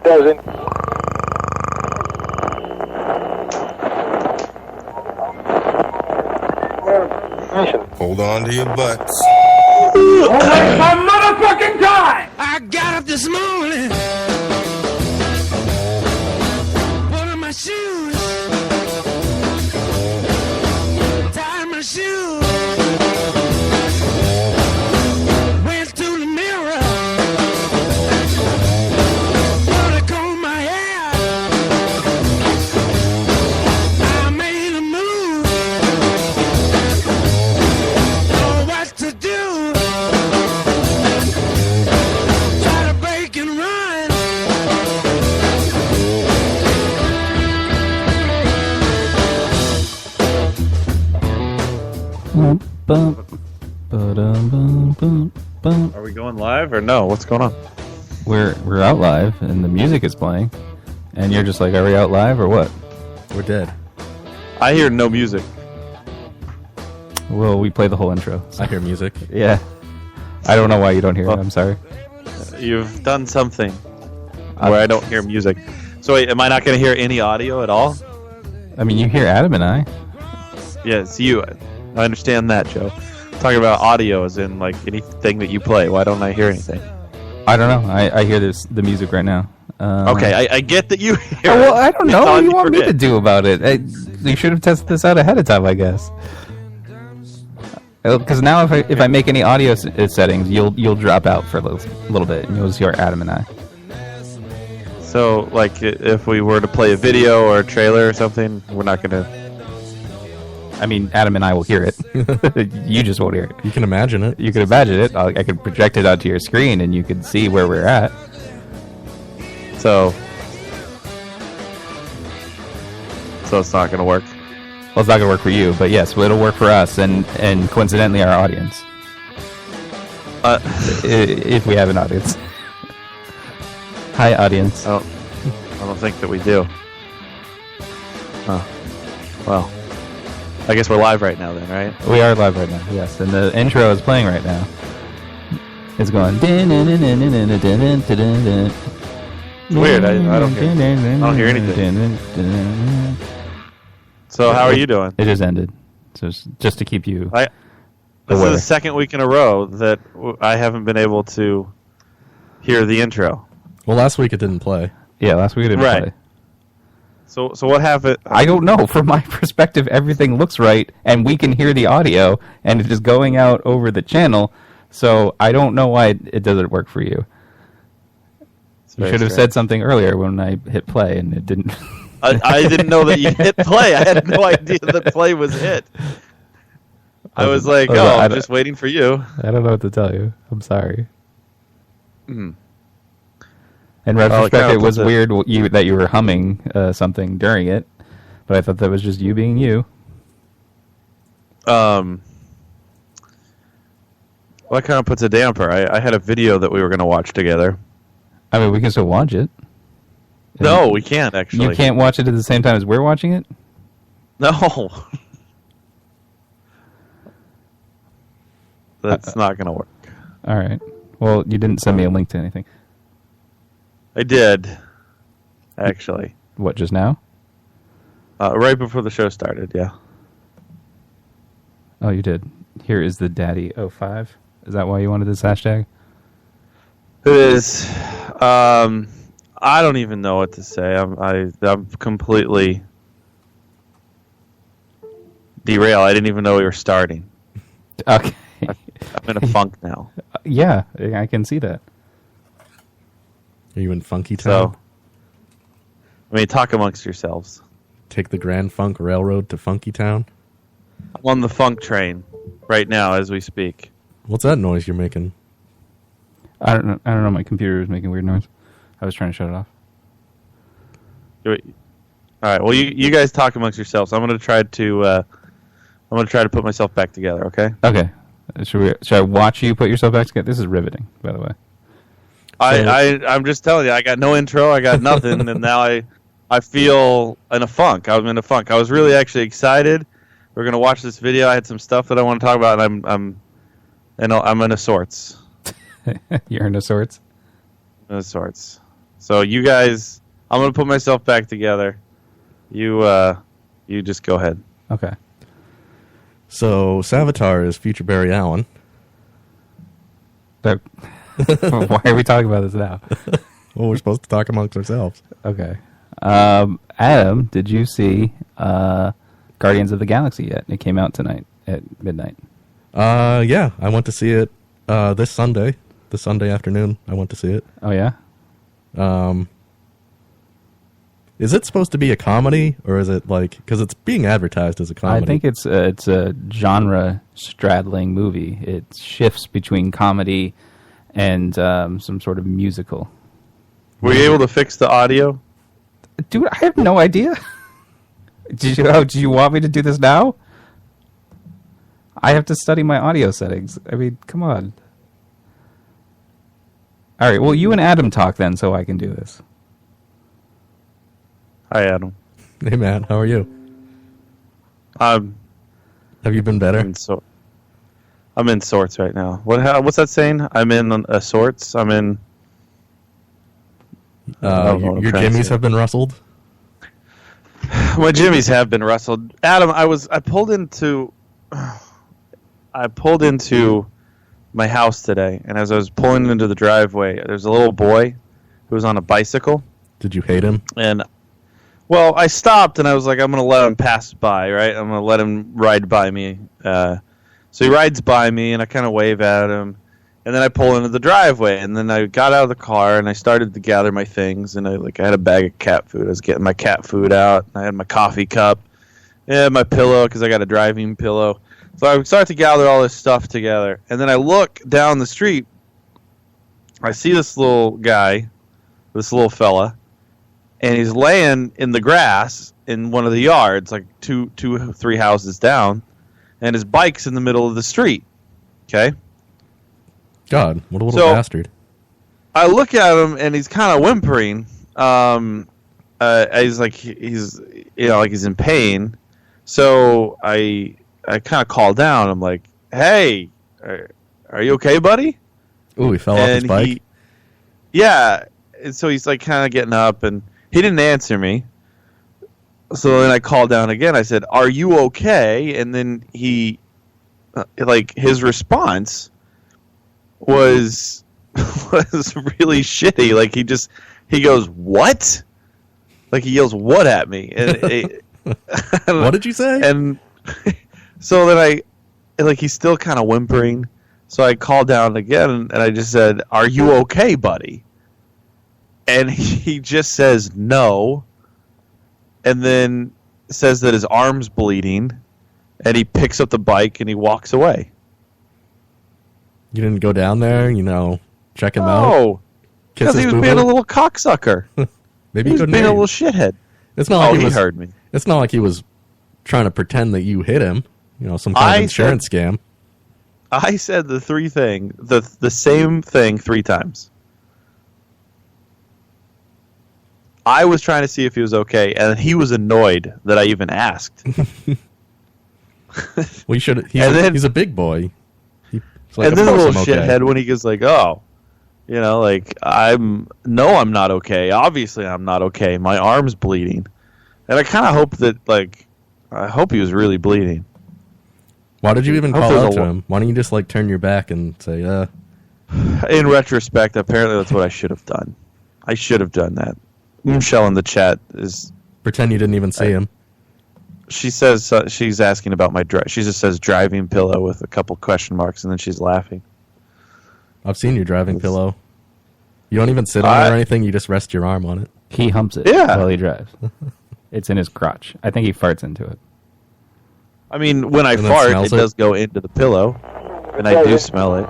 Doesn't. Hold on to your butts. Oh, waste my motherfucking time! I got up this morning, put on my shoes, tied my shoes, went to the mirror, put a comb in my hair, I made a move, know what to do. Try to break and run. Are we going live or no? What's going on? We're out live and the music is playing, and you're just like, are we out live or what? We're dead. I hear no music. Well, we play the whole intro. I hear music. Yeah. I don't know why you don't hear it. I'm sorry. You've done something where I don't hear music. So wait, am I not going to hear any audio at all? I mean, you hear Adam and I. Yes, you. I understand that, Joe. Talking about audio as in like anything that you play. Why don't I hear anything? I don't know. I hear the music right now. Okay, I get that you hear Oh, well, I don't know. What do you want me forget. to do about it? You should have tested this out ahead of time, I guess. Because now if I make any audio settings, you'll drop out for a little bit, and you'll just hear Adam and I. So, like, if we were to play a video or a trailer or something, we're not going to... I mean, Adam and I will hear it. You just won't hear it. You can imagine it. You can imagine it. I could project it onto your screen, and you can see where we're at. So it's not going to work. Well, it's not going to work for you, but yes, it'll work for us and coincidentally our audience. If we have an audience. Hi, audience. I don't think that we do. Oh. Well, I guess we're live right now then, right? We are live right now, yes. And the intro is playing right now. It's going... It's weird. I don't hear anything. So how are you doing? It just ended. So just to keep you This aware. is the second week in a row that I haven't been able to hear the intro. Well, last week it didn't play. Yeah, last week it didn't play. So what happened? I don't know. From my perspective, everything looks right, and we can hear the audio, and it is going out over the channel. So I don't know why it doesn't work for you. You should have said something earlier when I hit play, and it didn't. I didn't know that you hit play. I had no idea that play was hit. I was like, I'm just waiting for you. I don't know what to tell you. I'm sorry. Mm. In retrospect, it was weird that you were humming something during it, but I thought that was just you being you. Well, that kind of puts a damper. I had a video that we were going to watch together. I mean, we can still watch it. No, we can't, actually. You can't watch it at the same time as we're watching it? No. That's not going to work. All right. Well, you didn't send me a link to anything. I did, actually. What, just now? Right before the show started, yeah. Oh, you did. Here is the Daddy 05. Is that why you wanted this hashtag? It is. I don't even know what to say. I'm completely derailed. I didn't even know we were starting. Okay. I'm in a funk now. Yeah, I can see that. Are you in Funky Town? So, I mean, talk amongst yourselves. Take the Grand Funk Railroad to Funky Town? I'm on the funk train right now as we speak. What's that noise you're making? I don't know. My computer was making weird noise. I was trying to shut it off. All right. Well, you guys talk amongst yourselves. I'm going to try to put myself back together. Okay. Okay. Should I watch you put yourself back together? This is riveting, by the way. I'm just telling you. I got no intro. I got nothing, and now I feel in a funk. I'm in a funk. I was really actually excited. We're going to watch this video. I had some stuff that I want to talk about, and I'm in a sorts. You're in a sorts? In a sorts. So you guys, I'm gonna put myself back together. You just go ahead. Okay. So Savitar is future Barry Allen. But why are we talking about this now? Well, we're supposed to talk amongst ourselves. Okay. Adam, did you see Guardians of the Galaxy yet? It came out tonight at midnight. Yeah, I went to see it this Sunday afternoon. I went to see it. Oh yeah. Is it supposed to be a comedy, or is it like, because it's being advertised as a comedy? I think it's a genre straddling movie. It shifts between comedy and some sort of musical. Were you able to fix the audio? Dude, I have no idea. Did you want me to do this now? I have to study my audio settings. I mean, come on. All right, well, you and Adam talk then, so I can do this. Hi, Adam. Hey, man, how are you? Have you been better? I'm in sorts right now. What's that saying? I'm in sorts. I'm in. Your jimmies have been rustled? My jimmies have been rustled. Adam, I pulled into my house today, and as I was pulling into the driveway, there's a little boy who was on a bicycle. Did you hate him? And well, I stopped and I was like, I'm going to let him pass by, right? I'm going to let him ride by me. So he rides by me, and I kind of wave at him. And then I pull into the driveway, and then I got out of the car, and I started to gather my things. And I had a bag of cat food. I was getting my cat food out. I had my coffee cup. I had my pillow because I got a driving pillow. So I started to gather all this stuff together. And then I look down the street. I see this little guy, this little fella, and he's laying in the grass in one of the yards, like two, 3 houses down, and his bike's in the middle of the street. Okay? God, what a little bastard. I look at him, and he's kind of whimpering. He's in pain. So I kind of call down. I'm like, hey, are you okay, buddy? Ooh, he fell off his bike? Yeah. And so he's like kind of getting up, and he didn't answer me. So then I called down again. I said, are you okay? And then he, his response was really shitty. Like he goes, what? Like he yells, what at me? And what did you say? And so then he's still kind of whimpering. So I called down again, and I just said, are you okay, buddy? And he just says no, and then says that his arm's bleeding, and he picks up the bike and he walks away. You didn't go down there, check him out? No, because he was being a little cocksucker. Maybe he was being a little shithead. It's not like he heard me. It's not like he was trying to pretend that you hit him. Some kind of insurance scam. I said the same thing 3 times. I was trying to see if he was okay, and he was annoyed that I even asked. Well, you should. He's a big boy. And then the little shithead when he goes like, "Oh, I'm not okay. Obviously, I'm not okay. My arm's bleeding," and I kind of hope that I hope he was really bleeding. Why did you even call out to him? Why don't you just turn your back and say, In retrospect, apparently that's what I should have done. I should have done that. Michelle in the chat is pretend you didn't even see him. She says she's asking about my drive. She just says driving pillow with a couple question marks, and then she's laughing. I've seen your driving pillow. You don't even sit on it or anything. You just rest your arm on it. He humps it while he drives. It's in his crotch. I think he farts into it. I mean, when I fart, it does go into the pillow, and I do smell it.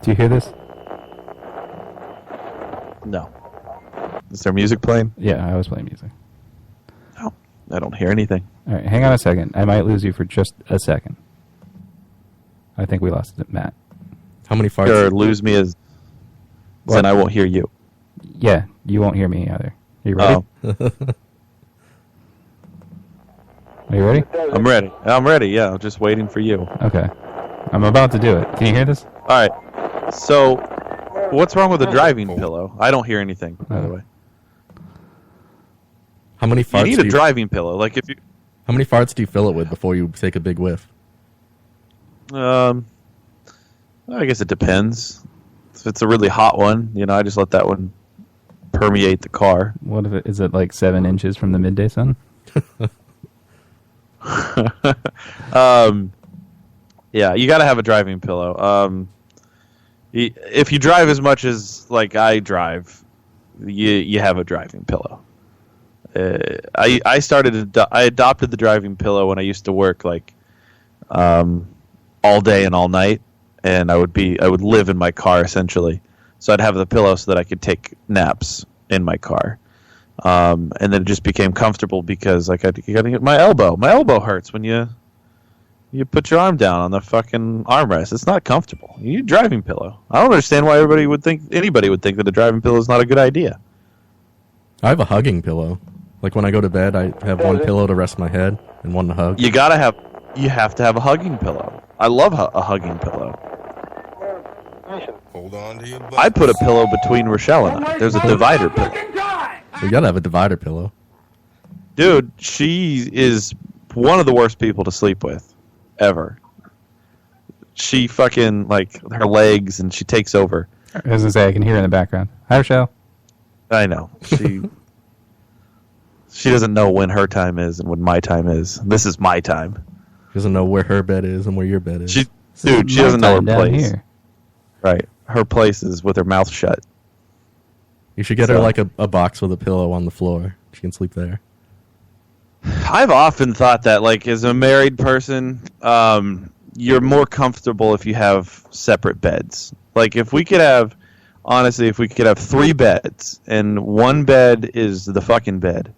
Do you hear this? No. Is there music playing? Yeah, I was playing music. No, I don't hear anything. All right, hang on a second. I might lose you for just a second. I think we lost Matt. How many farts? Or lose me as then I won't hear you. Yeah, you won't hear me either. Are you ready? Oh. Are you ready? I'm ready. I'm ready, yeah. I'm just waiting for you. Okay. I'm about to do it. Can you hear this? All right. So, what's wrong with the driving pillow? I don't hear anything, by the way. How many You farts? need a driving pillow. Like if you, How many farts do you fill it with before you take a big whiff? I guess it depends. If it's a really hot one, I just let that one permeate the car. What if it is it like 7 inches from the midday sun? Yeah, you got to have a driving pillow. If you drive as much as like I drive, you have a driving pillow. I adopted the driving pillow when I used to work like all day and all night, and I would live in my car essentially. So I'd have the pillow so that I could take naps in my car. And then it just became comfortable because like you got to get my elbow. My elbow hurts when you put your arm down on the fucking armrest. It's not comfortable. You need a driving pillow. I don't understand why anybody would think that a driving pillow is not a good idea. I have a hugging pillow. Like when I go to bed, I have one pillow to rest my head and one to hug. You have to have a hugging pillow. I love a hugging pillow. Hold on to your butts. I put a pillow between Rochelle and I. There's a divider pillow. You gotta have a divider pillow. Dude, she is one of the worst people to sleep with ever. She fucking, like, her legs, and she takes over. As I say, I can hear her in the background. Hi, Rochelle. I know. She doesn't know when her time is and when my time is. This is my time. She doesn't know where her bed is and where your bed is. She doesn't know her Down place. here. Right. Her place is with her mouth shut. You should get her like a box with a pillow on the floor. She can sleep there. I've often thought that, like, as a married person, you're more comfortable if you have separate beds. Like, if we could have 3 beds, and one bed is the fucking bed,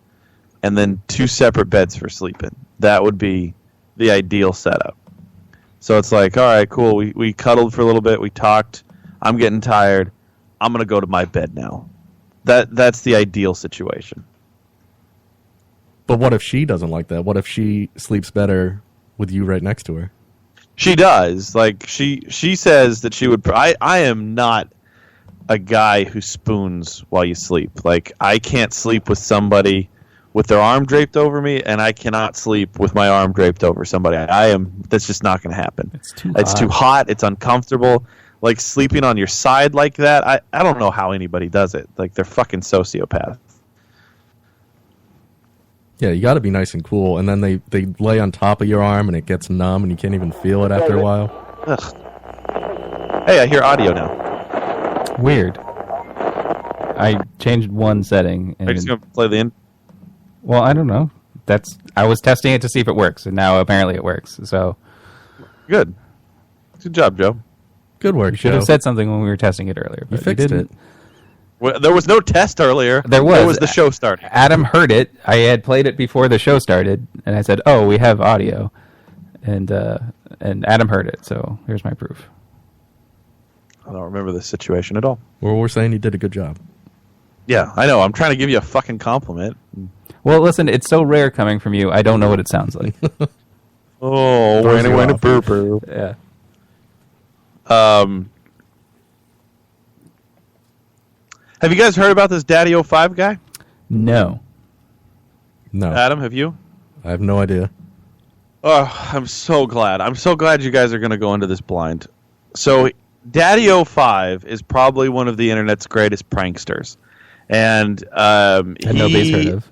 and then 2 separate beds for sleeping, that would be the ideal setup. So it's like, all right, cool, we cuddled for a little bit, we talked, I'm getting tired, I'm going to go to my bed now. That's the ideal situation. But what if she doesn't like that? What if she sleeps better with you right next to her? She does. Like, she says that she would... I am not a guy who spoons while you sleep. Like, I can't sleep with somebody with their arm draped over me, and I cannot sleep with my arm draped over somebody. That's just not going to happen. It's too hot. It's uncomfortable. Like, sleeping on your side like that, I don't know how anybody does it. Like, they're fucking sociopaths. Yeah, you got to be nice and cool, and then they lay on top of your arm, and it gets numb, and you can't even feel it after a while. Ugh. Hey, I hear audio now. Weird. I changed one setting. Are you just going to play the... Well, I don't know. I was testing it to see if it works, and now apparently it works. So Good. Good job, Joe. Good work, you should have said something when we were testing it earlier. You But fixed didn't. it. Well, there was no test earlier. There was. It was the show starting. Adam heard it. I had played it before the show started, and I said, "Oh, we have audio," and Adam heard it. So here's my proof. I don't remember this situation at all. Well, we're saying you did a good job. Yeah, I know. I'm trying to give you a fucking compliment. Well, listen, it's so rare coming from you. I don't know what it sounds like. Oh, Throws you wait a off. boo. Yeah. Have you guys heard about this Daddy 05 guy? No. No, Adam, have you? I have no idea. Oh, I'm so glad. I'm so glad you guys are going to go into this blind. So, Daddy 05 is probably one of the internet's greatest pranksters. And That nobody's heard of.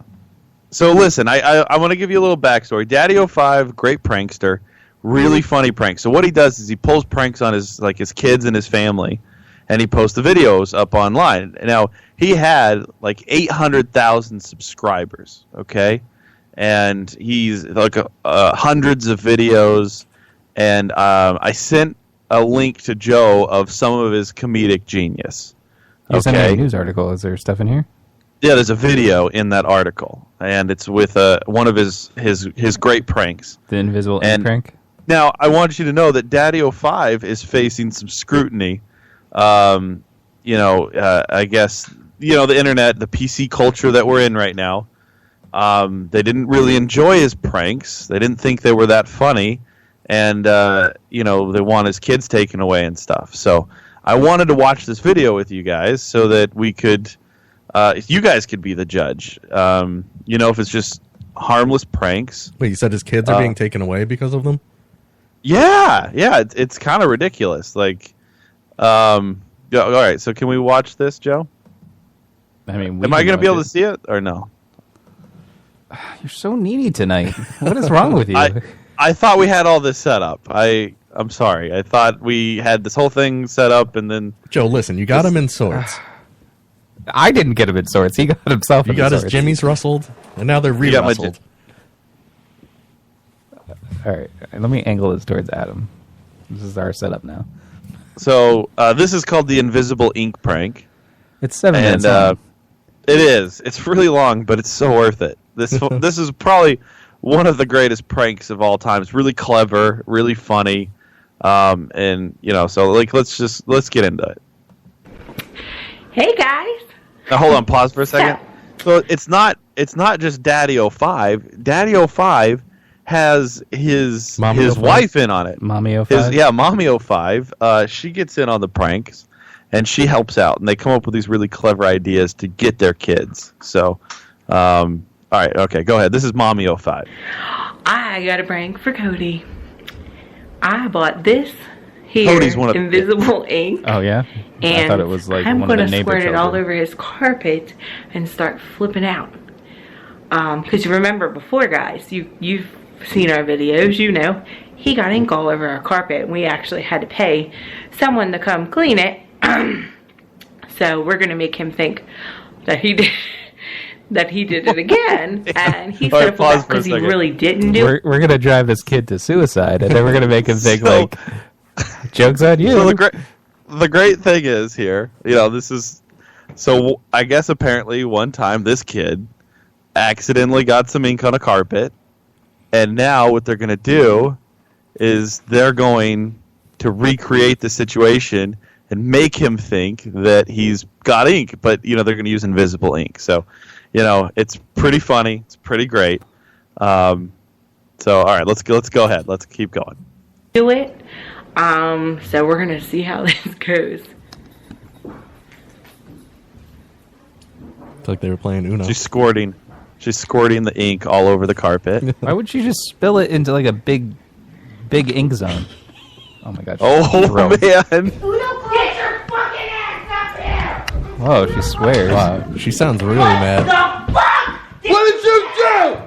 So listen, I want to give you a little backstory. Daddy 05, great prankster, really funny pranks. So what he does is he pulls pranks on his kids and his family, and he posts the videos up online. Now, he had like 800,000 subscribers, okay? And he's like hundreds of videos, and I sent a link to Joe of some of his comedic genius. You sent me a news article. Is there stuff in here? Yeah, there's a video in that article, and it's with one of his great pranks. The invisible ink prank? Now, I want you to know that Daddy 05 is facing some scrutiny. I guess, the internet, the PC culture that we're in right now, they didn't really enjoy his pranks. They didn't think they were that funny, and, they want his kids taken away and stuff. So I wanted to watch this video with you guys so that we could You guys could be the judge. If it's just harmless pranks. Wait, you said his kids are being taken away because of them? Yeah, it's kind of ridiculous. Like, all right. So can we watch this, Joe? I mean, am I going to be able to see it or no? You're so needy tonight. What is wrong with you? I thought we had all this set up. I'm sorry. I thought we had this whole thing set up, and then Joe, listen, you got him in swords. I didn't get him in swords. He got himself. You got his jimmies rustled, and now they're re-rustled. All right, let me angle this towards Adam. This is our setup now. So this is called the invisible ink prank. It's 7 minutes long. It is. It's really long, but it's so worth it. This is probably one of the greatest pranks of all time. It's really clever, really funny, and so like let's get into it. Hey guys. Now hold on, pause for a second. So it's not just Daddy 05. Daddy 05 has his wife in on it. Mommy 05? Mommy 05. She gets in on the pranks, and she helps out, and they come up with these really clever ideas to get their kids. So, all right, okay, go ahead. This is Mommy 05. I got a prank for Cody. I bought this here Cody's one of invisible ink. Oh yeah, and I thought it was like I'm one of the gonna neighbor squirt it children. all over his carpet and start flipping out. Because you remember before, guys, you've seen our videos. You know, he got ink all over our carpet, and we actually had to pay someone to come clean it. So we're gonna make him think that he did. That he did it again, and he said it because he really didn't do it. We're gonna drive this kid to suicide, and then we're gonna make him think like, "Joke's on you." So the great thing is here, this is so. I guess apparently one time this kid accidentally got some ink on a carpet, and now what they're gonna do is they're going to recreate the situation and make him think that he's got ink, but they're gonna use invisible ink. So. It's pretty funny. It's pretty great. So, all right, let's go ahead. Let's keep going. Do it. So we're gonna see how this goes. It's like they were playing Uno. She's squirting the ink all over the carpet. Why would she just spill it into like a big ink zone? Oh my god! Oh man! Get your fucking ass up here! Whoa, she swears. Wow, she sounds really mad. The fuck? What did you do?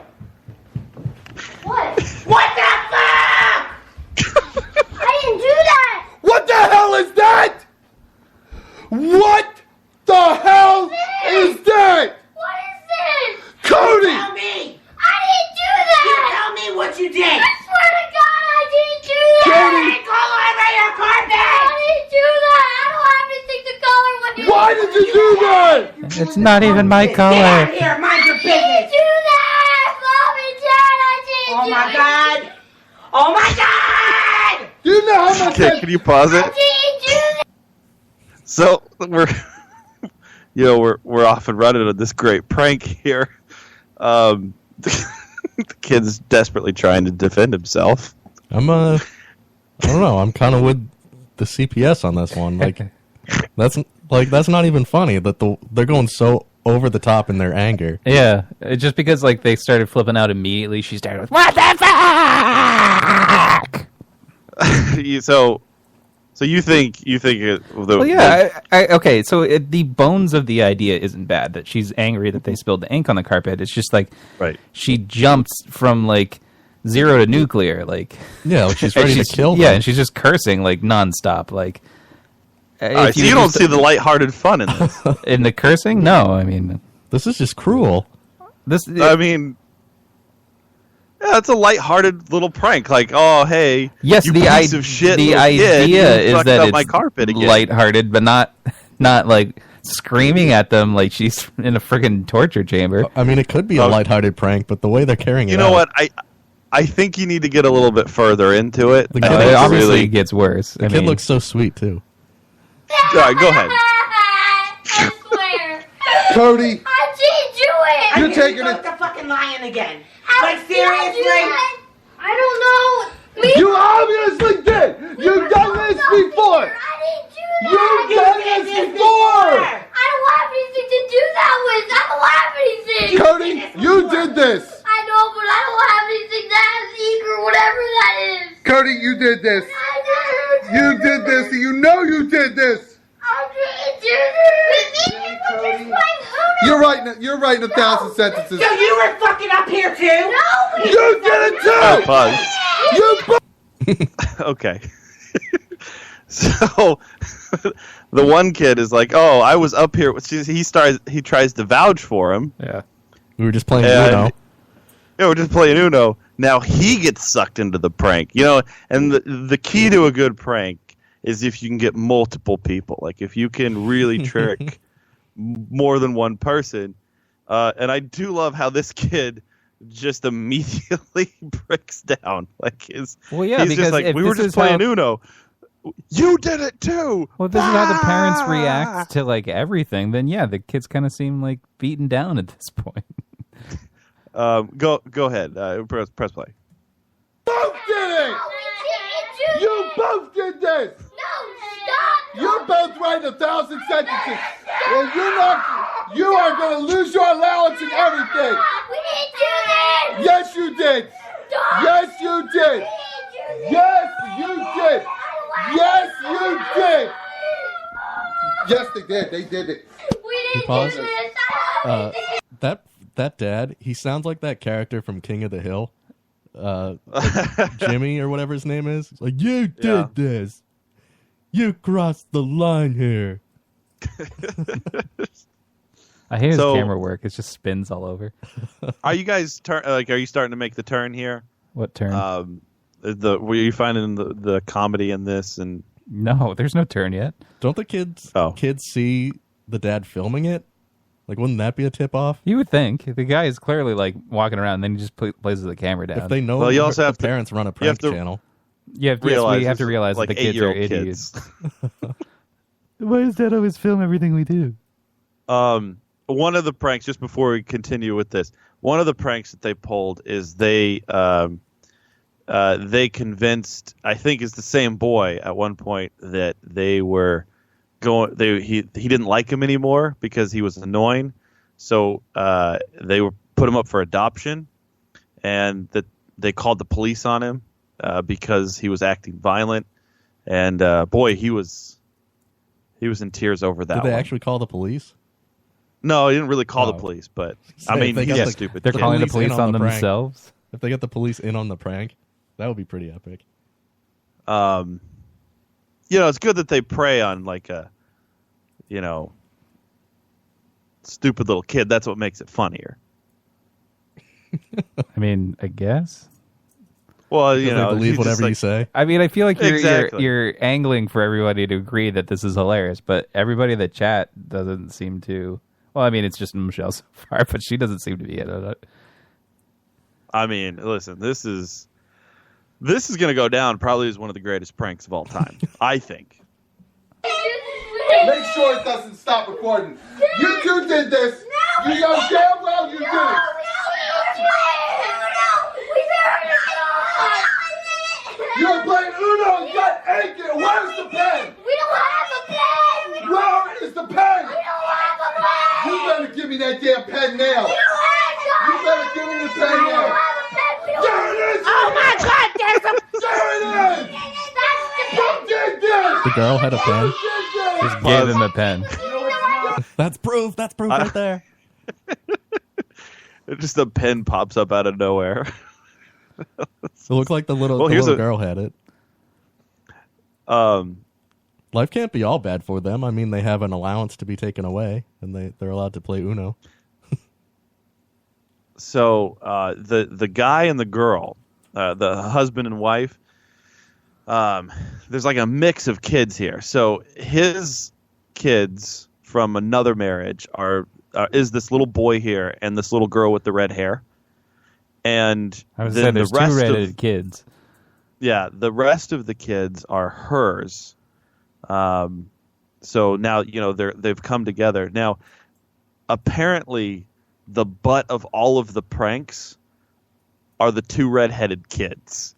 What? What the fuck? I didn't do that! What the hell is that? What the hell is that? What is this? Cody! Tell me! I didn't do that! You tell me what you did! I swear to God, I didn't do that! Cody! All over your carpet! I didn't do that! I don't have anything to color with you! Why did you do that? It's not even my color. Get out here, mind your business! I didn't do that! Mom and Dad, I didn't do my it! God! Oh my God! Do you know how much Okay, can you pause I it? didn't do that! So we're off and running on this great prank here. The kid's desperately trying to defend himself. I don't know. I'm kind of with the CPS on this one. Like, that's not even funny. That they're going so over the top in their anger. Yeah, just because like they started flipping out immediately, she started with "What the fuck?" So you think it? Well, yeah. Okay, so the bones of the idea isn't bad. That she's angry that they spilled the ink on the carpet. It's just like she jumps from like 0 to nuclear. Like like she's ready to kill them. Yeah, and she's just cursing like nonstop. Like, so you don't see the lighthearted fun in this. In the cursing? No, I mean this is just cruel. Yeah, it's a light-hearted little prank. Like, oh, hey, yes, you the piece of shit the little idea kid, you is fucked that up it's my carpet again. lighthearted, but not like screaming at them like she's in a freaking torture chamber. I mean, it could be a lighthearted prank, but the way they're carrying it out. You know what? I think you need to get a little bit further into it. The kid It obviously gets worse. The kid looks so sweet too. All right, go ahead. I swear. Cody, I didn't do it! you're taking it. You're fucking lying again. How Like, did I do seriously? that? I don't know. Me? You obviously did. You've done this before. I didn't do that. You've done this before. I don't have anything to do that did this. You did this. You know you did this. You're writing 1,000 sentences. So you were fucking up here too? No! You did it too! Buzz. You Okay. So the one kid is like, "Oh, I was up here." He tries to vouch for him. Yeah. We were just playing Uno. Yeah, we're just playing Uno. Now he gets sucked into the prank. And the key to a good prank is if you can get multiple people. Like if you can really trick more than one person. And I do love how this kid just immediately breaks down. Like he's just like, we were just playing Uno. You did it too. Well, if this is how the parents react to like everything, then yeah, the kids kind of seem like beaten down at this point. Go ahead. Press play. both did it! You both did this! You're both writing 1,000 sentences. Well, you are going to lose your allowance and everything. We didn't do this. Yes, you did. Yes, you did. Yes, you did. Yes, you did. Yes, they did. They did it. We didn't do this. That dad, he sounds like that character from King of the Hill. Jimmy or whatever his name is. Like, you did this. You crossed the line here. I hate his camera work. It just spins all over. Are you guys are you starting to make the turn here? What turn? Were you finding the comedy in this? And no, there's no turn yet. Don't the kids see the dad filming it? Like, wouldn't that be a tip off? You would think. The guy is clearly like walking around, and then he just places the camera down. If they know, well, you also have parents run a prank channel. We have to realize like that the kids are idiots. Why does Dad always film everything we do? One of the pranks, just before we continue with this, one of the pranks that they pulled is they convinced, I think it's the same boy at one point, that they were going. He didn't like him anymore because he was annoying, so they put him up for adoption, and that they called the police on him. Because he was acting violent, and boy, he was in tears over that. Did they actually call the police? No, he didn't really call the police, but I mean, he's a stupid. They're kid. calling the police on themselves. If they get the police in on the prank, that would be pretty epic. It's good that they prey on like a, stupid little kid. That's what makes it funnier. I mean, I guess. Well, they believe whatever you say. I mean, I feel like you're angling for everybody to agree that this is hilarious, but everybody in the chat doesn't seem to. Well, I mean, it's just Michelle so far, but she doesn't seem to be in it. I mean, listen, this is going to go down probably as one of the greatest pranks of all time. I think. Make sure it doesn't stop recording. You two did this. You know damn well you did it. You're playing Uno. You got aching. Where's the pen? We don't have a pen. Where is the pen? We don't have a pen. You better give me that damn pen now. We don't have You better give me the pen We now. don't have a pen. We don't There it is. Oh my God, there's a... There it is. That's You did this. The girl had a pen. You did this. Just gave him a pen. That's proof. That's proof right there. Just a pen pops up out of nowhere. It looked like the little girl had it. Life can't be all bad for them. I mean, they have an allowance to be taken away, and they're allowed to play Uno. So the guy and the girl, the husband and wife, there's like a mix of kids here. So his kids from another marriage is this little boy here and this little girl with the red hair. And I was saying there's two redheaded kids. Yeah, the rest of the kids are hers. So now they've come together. Now, apparently, the butt of all of the pranks are the two redheaded kids.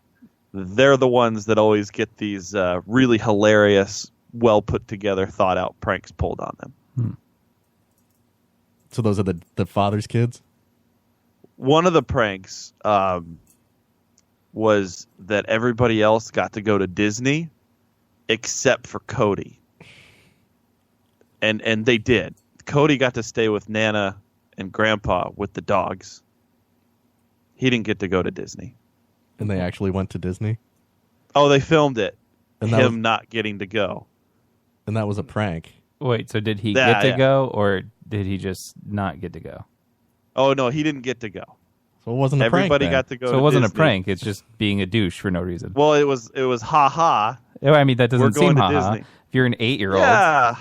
They're the ones that always get these really hilarious, well put together, thought out pranks pulled on them. So those are the father's kids? One of the pranks, was that everybody else got to go to Disney except for Cody. And they did. Cody got to stay with Nana and Grandpa with the dogs. He didn't get to go to Disney. And they actually went to Disney? Oh, they filmed it. And him not getting to go. And that was a prank. Wait, so did he get to go, or did he just not get to go? Oh, no, he didn't get to go. So it wasn't a prank. Everybody then. got to go. So to it wasn't Disney. a prank. It's just being a douche for no reason. Well, it was ha. I mean, that doesn't seem to ha. Disney. If you're an 8-year-old. Yeah.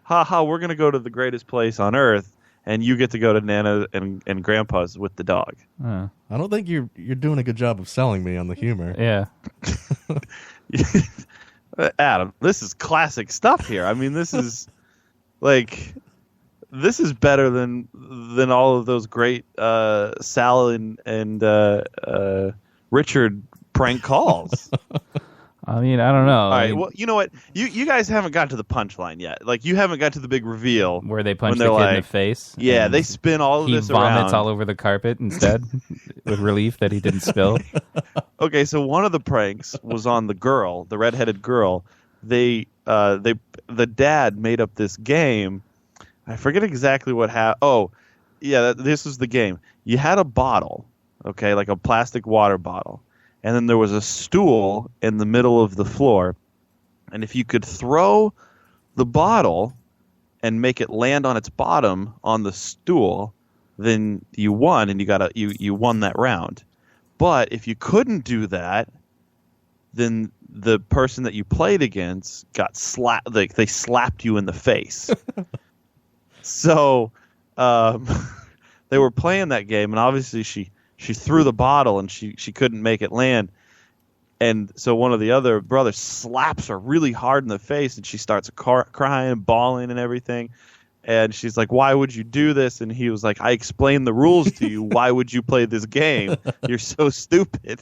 Ha, we're going to go to the greatest place on earth, and you get to go to Nana and Grandpa's with the dog. Uh, I don't think you're doing a good job of selling me on the humor. yeah. Adam, this is classic stuff here. I mean, this is this is better than all of those great Sal and Richard prank calls. I mean, I don't know. All right, well, you know what? You guys haven't got to the punchline yet. Like, you haven't got to the big reveal where they punch when the they're kid in like, the face. Yeah, they spin all of this He vomits around. all over the carpet instead, with relief that he didn't spill. Okay, so one of the pranks was on the girl, the redheaded girl. The dad made up this game. I forget exactly what happened. Oh, yeah, this was the game. You had a bottle, okay, like a plastic water bottle, and then there was a stool in the middle of the floor, and if you could throw the bottle and make it land on its bottom on the stool, then you won, and you won that round. But if you couldn't do that, then the person that you played against got slapped. Like, they slapped you in the face. So they were playing that game, and obviously she threw the bottle and she couldn't make it land. And so one of the other brothers slaps her really hard in the face, and she starts crying, bawling, and everything. And she's like, "Why would you do this?" And he was like, "I explained the rules to you. Why would you play this game? You're so stupid."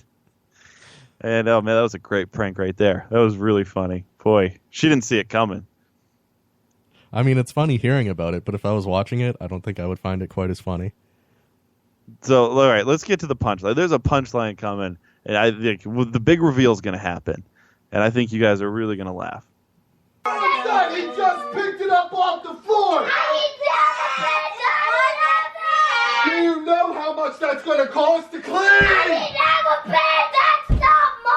And oh man, that was a great prank right there. That was really funny. Boy, she didn't see it coming. I mean, it's funny hearing about it, but if I was watching it, I don't think I would find it quite as funny. So, all right, let's get to the punchline. There's a punchline coming, and I think the big reveal is going to happen, and I think you guys are really going to laugh. He just picked it up off the floor. Do you know how much that's going to cost to clean?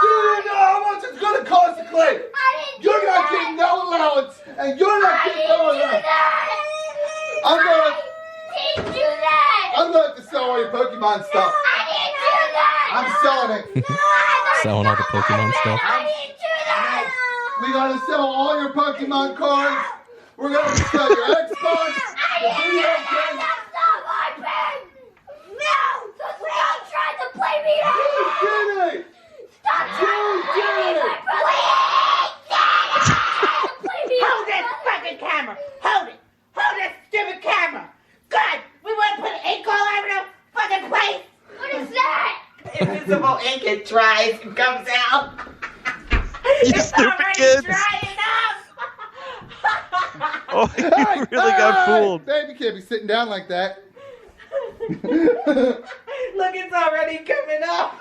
Do you know how much it's going to cost to clean? You're not getting no allowance, and you're not getting no allowance. I'm going to have to sell all your Pokemon stuff. I'm selling it. Selling all the Pokemon stuff. We're going to sell all your Pokemon cards. We're going to sell your Xbox, the video games. You did it! Hold that fucking camera! Hold it! Hold that stupid camera! God, we want to put ink all over the fucking place! What is that? Invisible ink, it dries and comes out. You It's stupid already kids! drying up! Oh, you really got fooled. Baby can't be sitting down like that. Look, it's already coming up.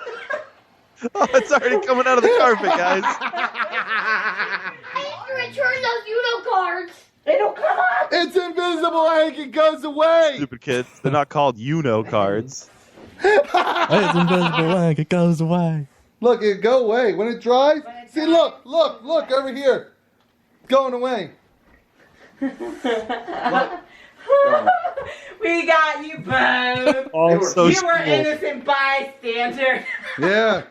Oh, it's already coming out of the carpet, guys. I need to return those Uno cards. They don't come up. It's invisible ink. It goes away. Stupid kids. They're not called cards. It's invisible ink. It goes away. Look, it go away when it dries. See, look over here. It's going away. We got you both. Oh, so You were cool. innocent bystander. Yeah.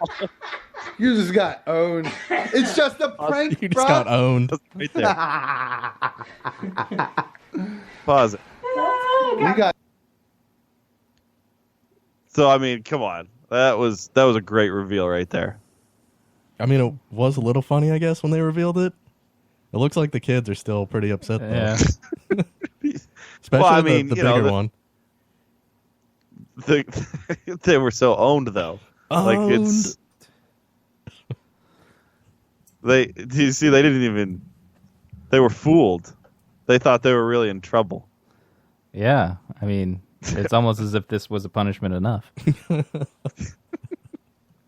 You just got owned. It's just a prank, You bro. just got owned. Right there. Pause it. You got. So, I mean, come on. That was a great reveal right there. I mean, it was a little funny, I guess, when they revealed it. It looks like the kids are still pretty upset, though. Yeah. Especially Well, I mean, the you know, bigger one. They were so owned, though. Like, it's... Do you see, they didn't even... They were fooled. They thought they were really in trouble. Yeah. I mean, it's almost as if this was a punishment enough.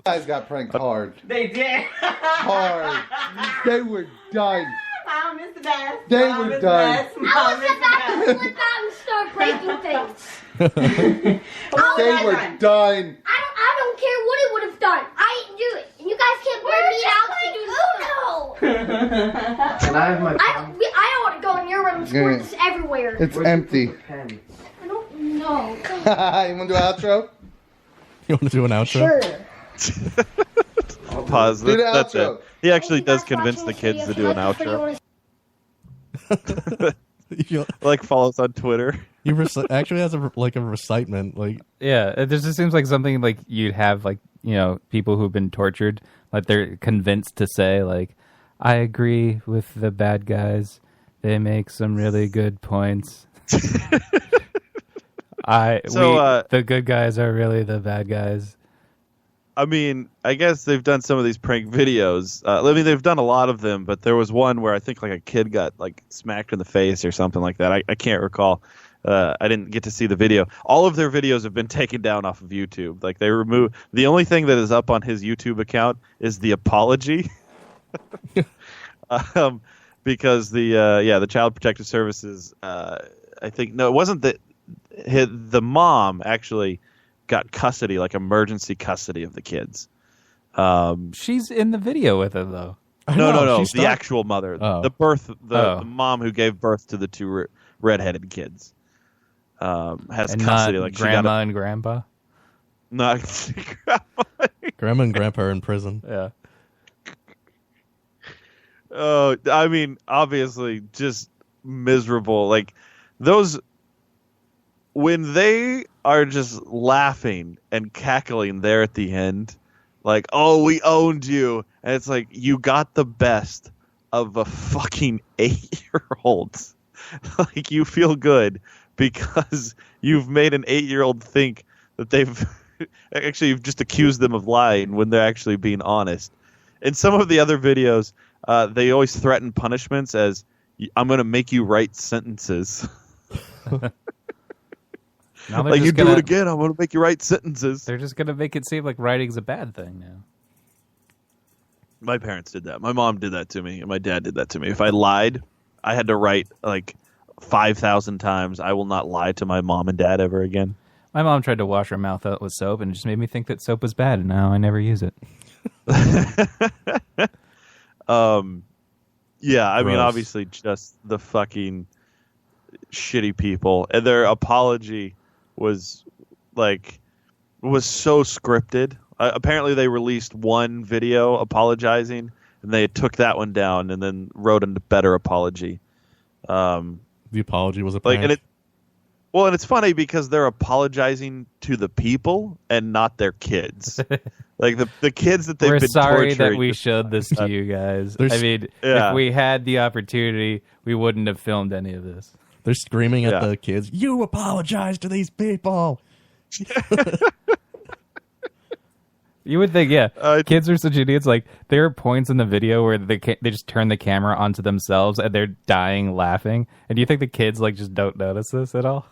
Guys got pranked hard. They did. Hard. They were done. Mom is the best. They Mom were is done. the best. I Mom was is about the to flip out and start breaking things. They were done. I don't care what it would have done. I didn't do it. And you guys can't bring me out to do this stuff. Can I have my I don't want to go in your room and squirt this everywhere. It's empty. pen? I don't know. You want to do an outro? You want to do an outro? Sure. Pause. Do the That's outro. it. He actually Thank you does guys for convince watching the this kids video. to do an If you like this video, outro. Like, follow us on Twitter. He actually has a recitement. Like, Yeah, it just seems like something like you'd have like, you know, people who've been tortured, like they're convinced to say like, I agree with the bad guys. They make some really good points. The good guys are really the bad guys. I mean, I guess they've done some of these prank videos. I mean, they've done a lot of them, but there was one where I think like a kid got like smacked in the face or something like that. I can't recall. I didn't get to see the video. All of their videos have been taken down off of YouTube. Like they remove the only thing that is up on his YouTube account is the apology. Because the Child Protective Services, I think it wasn't that the mom actually got custody, like emergency custody of the kids. She's in the video with him though. No. The actual mother, Oh. the mom who gave birth to the two redheaded kids, has And custody. not Like grandma and grandpa. Not grandma and grandpa are in prison. Yeah. Oh, I mean, obviously, just miserable. Like those when they are just laughing and cackling there at the end, like, "Oh, we owned you," and it's like you got the best of a fucking 8-year-old. Like you feel good because you've made an 8-year-old think that they've actually you've just accused them of lying when they're actually being honest. In some of the other videos, they always threaten punishments as, "I'm going to make you write sentences." Like, you do it again, I'm going to make you write sentences. They're just going to make it seem like writing's a bad thing now. My parents did that. My mom did that to me, and my dad did that to me. If I lied, I had to write like 5,000 times, "I will not lie to my mom and dad ever again." My mom tried to wash her mouth out with soap, and it just made me think that soap was bad, and now I never use it. Yeah, I mean, Gross. obviously, just the fucking shitty people, and their apology was so scripted. Apparently, they released one video apologizing, and they took that one down, and then wrote a better apology. The apology was a prank. And it's funny because they're apologizing to the people and not their kids. Like the kids that they've We're been sorry torturing. that we showed this to you guys. I mean, Yeah. if we had the opportunity, we wouldn't have filmed any of this. They're screaming at Yeah. the kids, "You apologize to these people." You would think, yeah, kids are such idiots. Like, there are points in the video where they just turn the camera onto themselves and they're dying laughing. And do you think the kids like just don't notice this at all?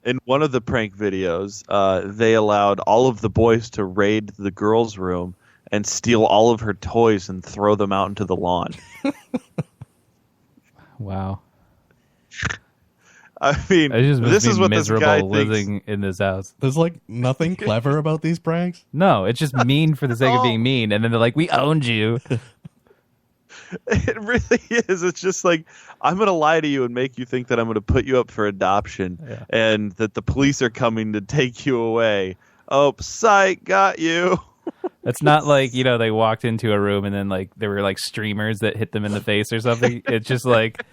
In one of the prank videos, they allowed all of the boys to raid the girls' room and steal all of her toys and throw them out into the lawn. Wow. I mean, this is what this guy thinks. living in this house. There's like nothing clever about these pranks. No, it's just mean for the sake of being mean. And then they're like, "We owned you." It really is. It's just like, I'm going to lie to you and make you think that I'm going to put you up for adoption and that the police are coming to take you away. Oh, psych, got you. It's not like, you know, they walked into a room and then like there were like streamers that hit them in the face or something. It's just like,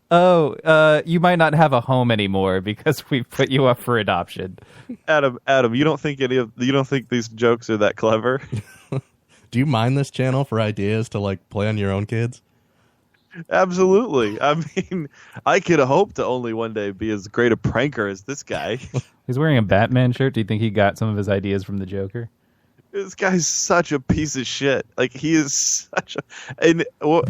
"Oh, you might not have a home anymore because we put you up for adoption." Adam, you don't think these jokes are that clever? Do you mine this channel for ideas to like play on your own kids? Absolutely. I mean, I could hope to only one day be as great a pranker as this guy. He's wearing a Batman shirt. Do you think he got some of his ideas from the Joker? This guy's such a piece of shit. Like, he is such a... And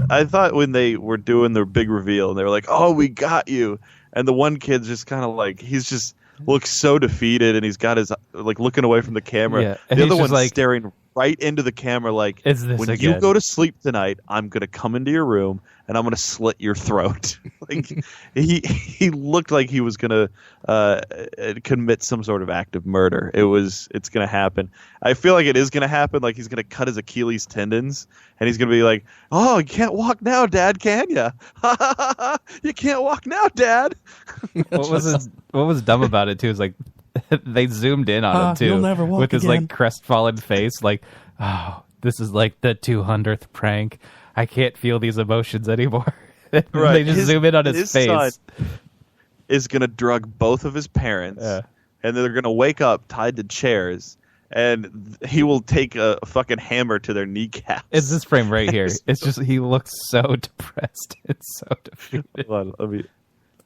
I thought when they were doing their big reveal, and they were like, "Oh, we got you." And the one kid's just kind of like, he's just looks so defeated, and he's got his, like, looking away from the camera. Yeah. The other one's like, staring right into the camera like, Is this when again? you go to sleep tonight, I'm going to come into your room and I'm going to slit your throat. Like he looked like he was going to commit some sort of act of murder. It's going to happen. I feel like it is going to happen. Like he's going to cut his Achilles tendons and he's going to be like, "Oh, you can't walk now, Dad, can you? You can't walk now, Dad." What was dumb about it too is like they zoomed in on him too you'll never walk with his again. like crestfallen face, like, "Oh, this is like the 200th prank. I can't feel these emotions anymore." Right. They just zoom in on his face. Son is going to drug both of his parents, and they're going to wake up tied to chairs, and he will take a fucking hammer to their kneecaps. It's this frame right here. It's just he looks so depressed. It's so defeated. Hold on,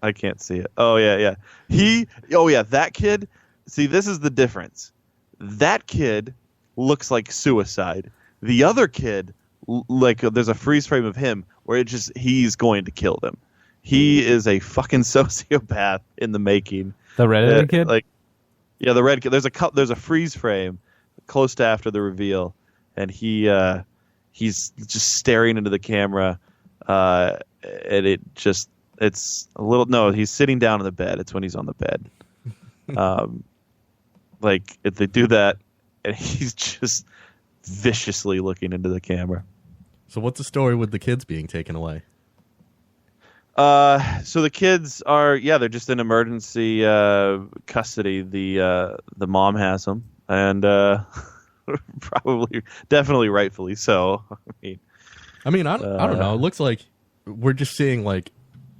I can't see it. Oh yeah. That kid. See, this is the difference. That kid looks like suicide. The other kid, like there's a freeze frame of him where he's going to kill them. He is a fucking sociopath in the making. The redheaded kid? The red kid. There's a freeze frame close to after the reveal, and he's just staring into the camera, and it's a little. No, he's sitting down in the bed. It's when he's on the bed. Like if they do that, and he's just viciously looking into the camera. So what's the story with the kids being taken away? So the kids are, they're just in emergency custody. The mom has them, and definitely rightfully so. I don't know. It looks like we're just seeing like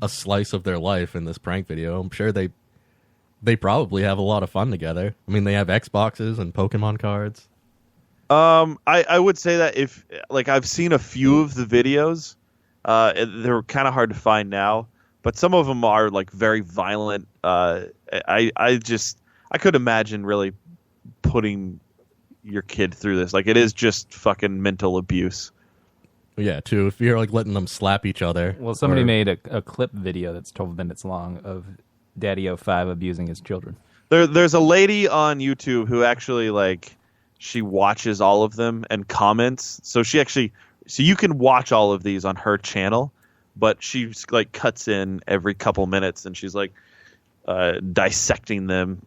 a slice of their life in this prank video. I'm sure they probably have a lot of fun together. I mean, they have Xboxes and Pokemon cards. I would say that if like I've seen a few of the videos. They're kind of hard to find now, but some of them are like very violent. I could imagine really putting your kid through this. Like it is just fucking mental abuse. Yeah, too. If you're like letting them slap each other. Well, somebody made a clip video that's 12 minutes long of Daddy 05 abusing his children. There's a lady on YouTube who actually like she watches all of them and comments. So you can watch all of these on her channel, but she like cuts in every couple minutes and she's like dissecting them,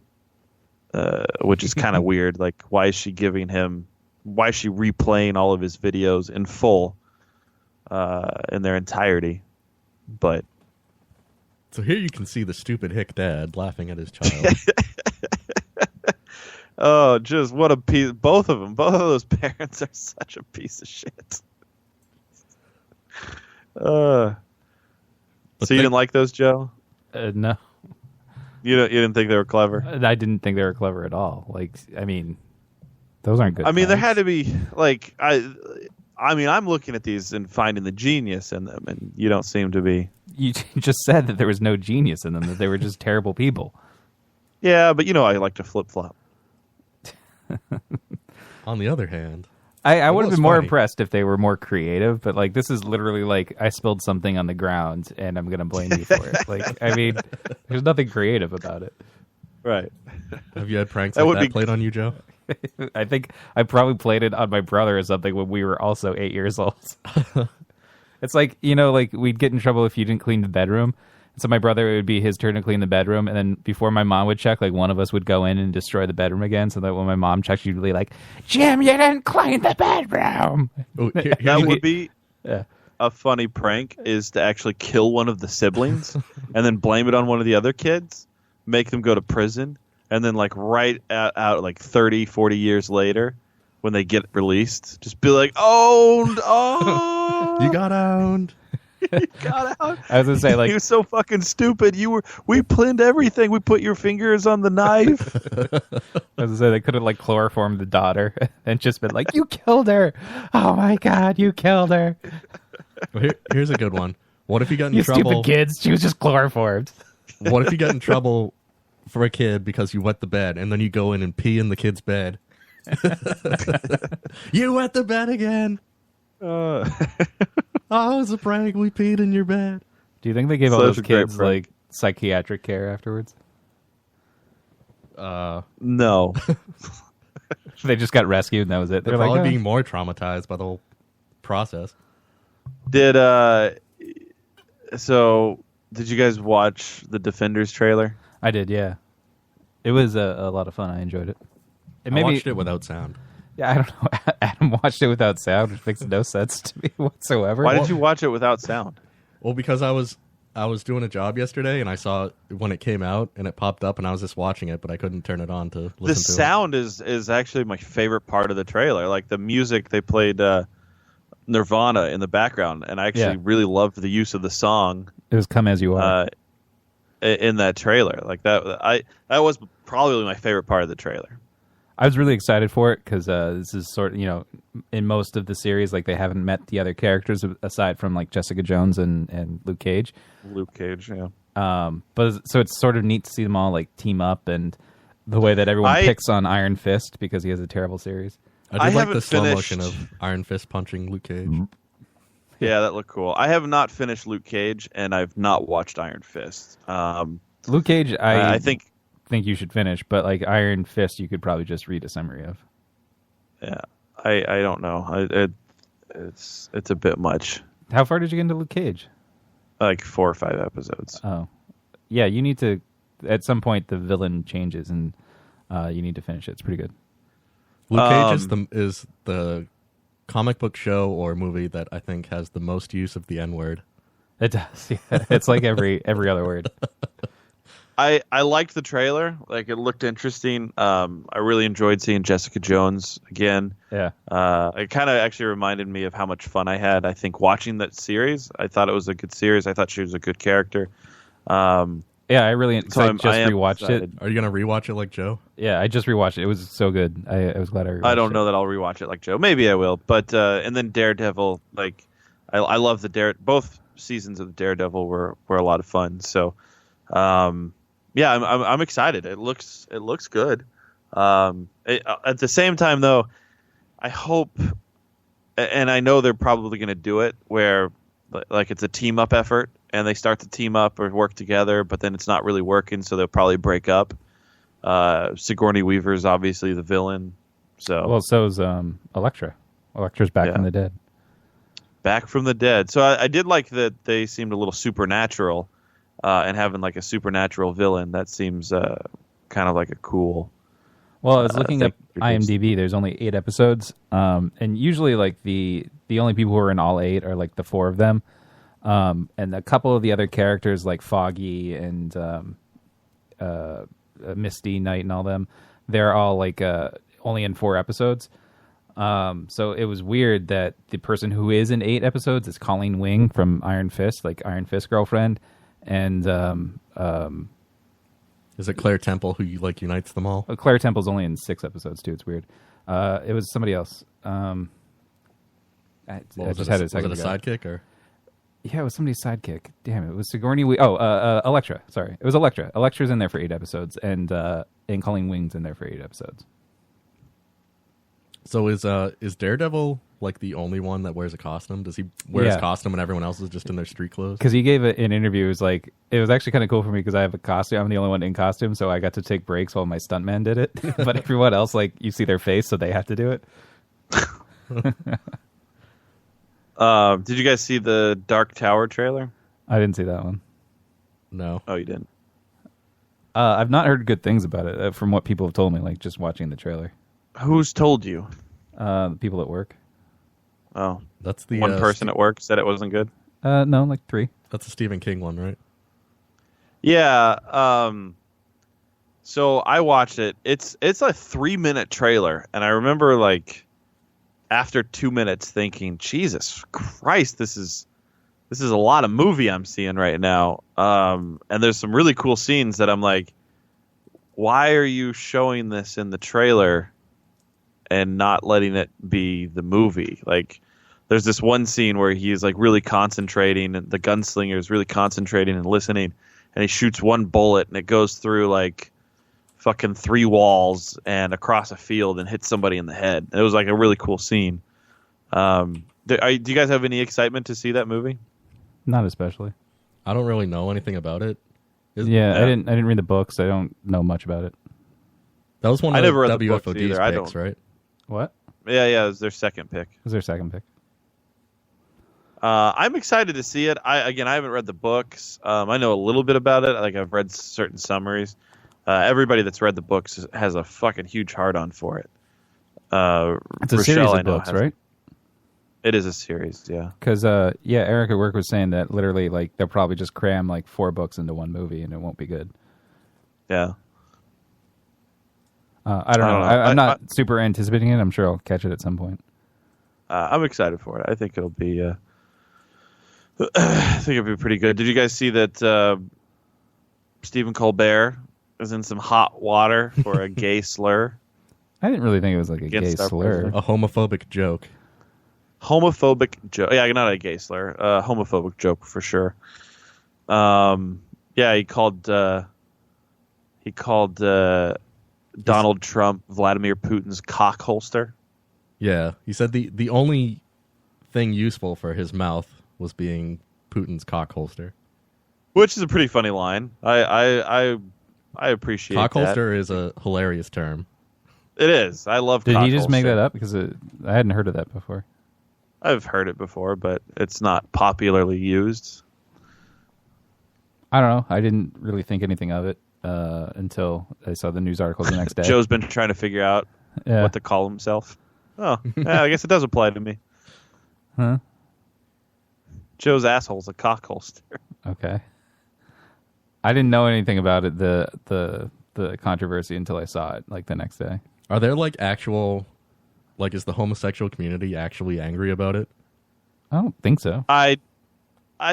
which is kind of weird. Like, why is she replaying all of his videos in full, in their entirety? But so here you can see the stupid hick dad laughing at his child. Oh, just what a piece! Both of those parents are such a piece of shit. So you didn't like those, Joe? No. You didn't think they were clever? I didn't think they were clever at all. Like, I mean, those aren't good. I mean, there pranks. had to be like I'm looking at these and finding the genius in them, and you don't seem to be. You just said that there was no genius in them; that they were just terrible people. Yeah, but I like to flip flop. On the other hand, I would have been more funny. impressed if they were more creative, but like this is literally like I spilled something on the ground and I'm gonna blame you for it. Like, I mean, there's nothing creative about it. Right. Have you had pranks like that played on you, Joe? I think I probably played it on my brother or something when we were also 8 years old. It's like, like we'd get in trouble if you didn't clean the bedroom. So my brother, it would be his turn to clean the bedroom, and then before my mom would check, like one of us would go in and destroy the bedroom again, so that when my mom checked, she'd be like, "Jim, you didn't clean the bedroom." Oh, that would be a funny prank, is to actually kill one of the siblings and then blame it on one of the other kids, make them go to prison, and then like right out like 30, 40 years later, when they get released, just be like, "Owned, oh, you got owned." You got out. I was gonna say, like, you were so fucking stupid. We planned everything. We put your fingers on the knife. I was gonna say they could have like chloroformed the daughter and just been like, "You killed her! Oh my god, you killed her!" Well, here's a good one. What if you got in You trouble? stupid kids! She was just chloroformed. What if you got in trouble for a kid because you wet the bed, and then you go in and pee in the kid's bed? You wet the bed again. Oh, it was a prank. We peed in your bed. Do you think they gave all those kids like psychiatric care afterwards? No. They just got rescued and that was it. They're They're probably like, being more traumatized by the whole process. Did did you guys watch the Defenders trailer? I did, yeah. It was a lot of fun. I enjoyed it. I watched it without sound. Yeah, I don't know. Adam watched it without sound, which makes no sense to me whatsoever. Why did you watch it without sound? Well, because I was doing a job yesterday and I saw it when it came out and it popped up and I was just watching it, but I couldn't turn it on to listen to it. The sound is actually my favorite part of the trailer. Like the music, they played Nirvana in the background, and I actually really loved the use of the song. It was "Come As You Are" in that trailer. Like that was probably my favorite part of the trailer. I was really excited for it because this is sort of, in most of the series, like they haven't met the other characters aside from like Jessica Jones and Luke Cage. Luke Cage, yeah. But so it's sort of neat to see them all like team up, and the way that everyone picks on Iron Fist because he has a terrible series. I did like the slow motion of Iron Fist punching Luke Cage. Yeah, that looked cool. I have not finished Luke Cage, and I've not watched Iron Fist. Luke Cage, I think you should finish, but like Iron Fist, you could probably just read a summary of. Yeah, I don't know. It's a bit much. How far did you get into Luke Cage? Like 4 or 5 episodes. Oh, yeah. You need to. At some point, the villain changes, and you need to finish it. It's pretty good. Luke Cage is the comic book show or movie that I think has the most use of the N-word. It does. Yeah. It's like every other word. I liked the trailer. Like, it looked interesting. I really enjoyed seeing Jessica Jones again. Yeah. It kind of actually reminded me of how much fun I had, I think, watching that series. I thought it was a good series. I thought she was a good character. Yeah, I really. So I just rewatched excited. it. Are you gonna rewatch it like Joe? Yeah, I just rewatched it. It was so good. I was glad I rewatched it. I don't know that I'll rewatch it like Joe. Maybe I will. But and then Daredevil. Like, I love both seasons of Daredevil were a lot of fun. So, yeah, I'm excited. It looks good. At the same time, though, I hope, and I know they're probably going to do it where like it's a team up effort. And they start to team up or work together, but then it's not really working, so they'll probably break up. Sigourney Weaver is obviously the villain. So is Elektra. Elektra's back from the dead. Back from the dead. So I did like that they seemed a little supernatural, and having like a supernatural villain. That seems kind of like a cool. Well, I was looking up IMDb. There's only 8 episodes, and usually like the only people who are in all 8 are like the 4 of them. And a couple of the other characters like Foggy and Misty Knight and all them, they're all like only in 4 episodes. So it was weird that the person who is in 8 episodes is Colleen Wing from Iron Fist, like Iron Fist girlfriend, and is it Claire Temple who unites them all? Claire Temple's only in 6 episodes too. It's weird. It was somebody else. I just had it a second ago. Was it a sidekick or? Yeah, it was somebody's sidekick. Damn it! It was Sigourney Weaver. Elektra. Sorry, it was Elektra. Elektra's in there for 8 episodes, and Colleen Wing's in there for 8 episodes. So is Daredevil like the only one that wears a costume? Does he wear his costume and everyone else is just in their street clothes? Because he gave an interview. It was actually kind of cool for me because I have a costume. I'm the only one in costume, so I got to take breaks while my stuntman did it. But everyone else, like, you see their face, so they have to do it. Did you guys see the Dark Tower trailer? I didn't see that one. No. Oh, you didn't? I've not heard good things about it from what people have told me, like just watching the trailer. Who's told you? The people at work. Oh. That's the one person at work said it wasn't good? No, like 3. That's a Stephen King one, right? Yeah. So I watched it. It's a 3-minute trailer, and I remember like after 2 minutes thinking, Jesus Christ, this is a lot of movie I'm seeing right now. And there's some really cool scenes that I'm like, why are you showing this in the trailer and not letting it be the movie? Like, there's this one scene where he's like really concentrating, and the gunslinger is really concentrating and listening, and he shoots one bullet and it goes through like fucking 3 walls and across a field and hits somebody in the head. It was like a really cool scene. Do you guys have any excitement to see that movie? Not especially. I don't really know anything about it. I didn't read the books. I don't know much about it. That was one I of never read the books WFOD's either. I picks, don't. right? What? Yeah, it was their second pick. Was their second pick? I'm excited to see it. I haven't read the books. I know a little bit about it. Like I've read certain summaries. Everybody that's read the books has a fucking huge hard-on for it. It's a series of books, right? It is a series, yeah. Because Eric at work was saying that literally, like, they'll probably just cram like 4 books into one movie, and it won't be good. Yeah. I don't know. I'm not super anticipating it. I'm sure I'll catch it at some point. I'm excited for it. I think it'll be. I think it'll be pretty good. Did you guys see that Stephen Colbert is in some hot water for a gay slur? I didn't really think it was like a gay slur. A homophobic joke. Homophobic joke. Yeah, not a gay slur. Homophobic joke for sure. Yeah, he called Donald Trump Vladimir Putin's cock holster. Yeah, he said the only thing useful for his mouth was being Putin's cock holster. Which is a pretty funny line. I appreciate cock that. holster is a hilarious term. It is. I love Did cock he just holster. make that up? Because I hadn't heard of that before. I've heard it before, but it's not popularly used. I don't know. I didn't really think anything of it until I saw the news articles the next day. Joe's been trying to figure out what to call himself. Oh, yeah, I guess it does apply to me. Huh? Joe's asshole's a cock holster. Okay. I didn't know anything about it, the controversy, until I saw it, like, the next day. Are there, like, actual... Like, is the homosexual community actually angry about it? I don't think so. I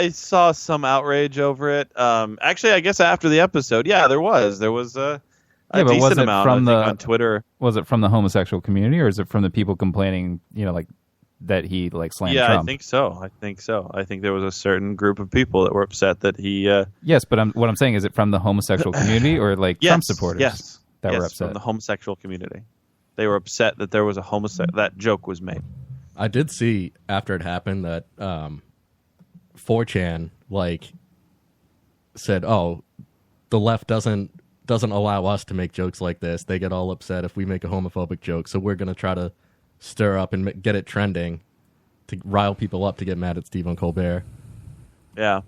saw some outrage over it. Actually, I guess after the episode, yeah, there was a decent amount on Twitter. Was it from the homosexual community, or is it from the people complaining, like, that he, like, slammed Trump? I think so. I think there was a certain group of people that were upset that he... Yes, but what I'm saying, is it from the homosexual community or, like, Trump supporters that were upset? From the homosexual community. They were upset that there was a that joke was made. I did see, after it happened, that 4chan, like, said, oh, the left doesn't allow us to make jokes like this. They get all upset if we make a homophobic joke, so we're going to try to stir up and get it trending to rile people up to get mad at Stephen Colbert. Yeah.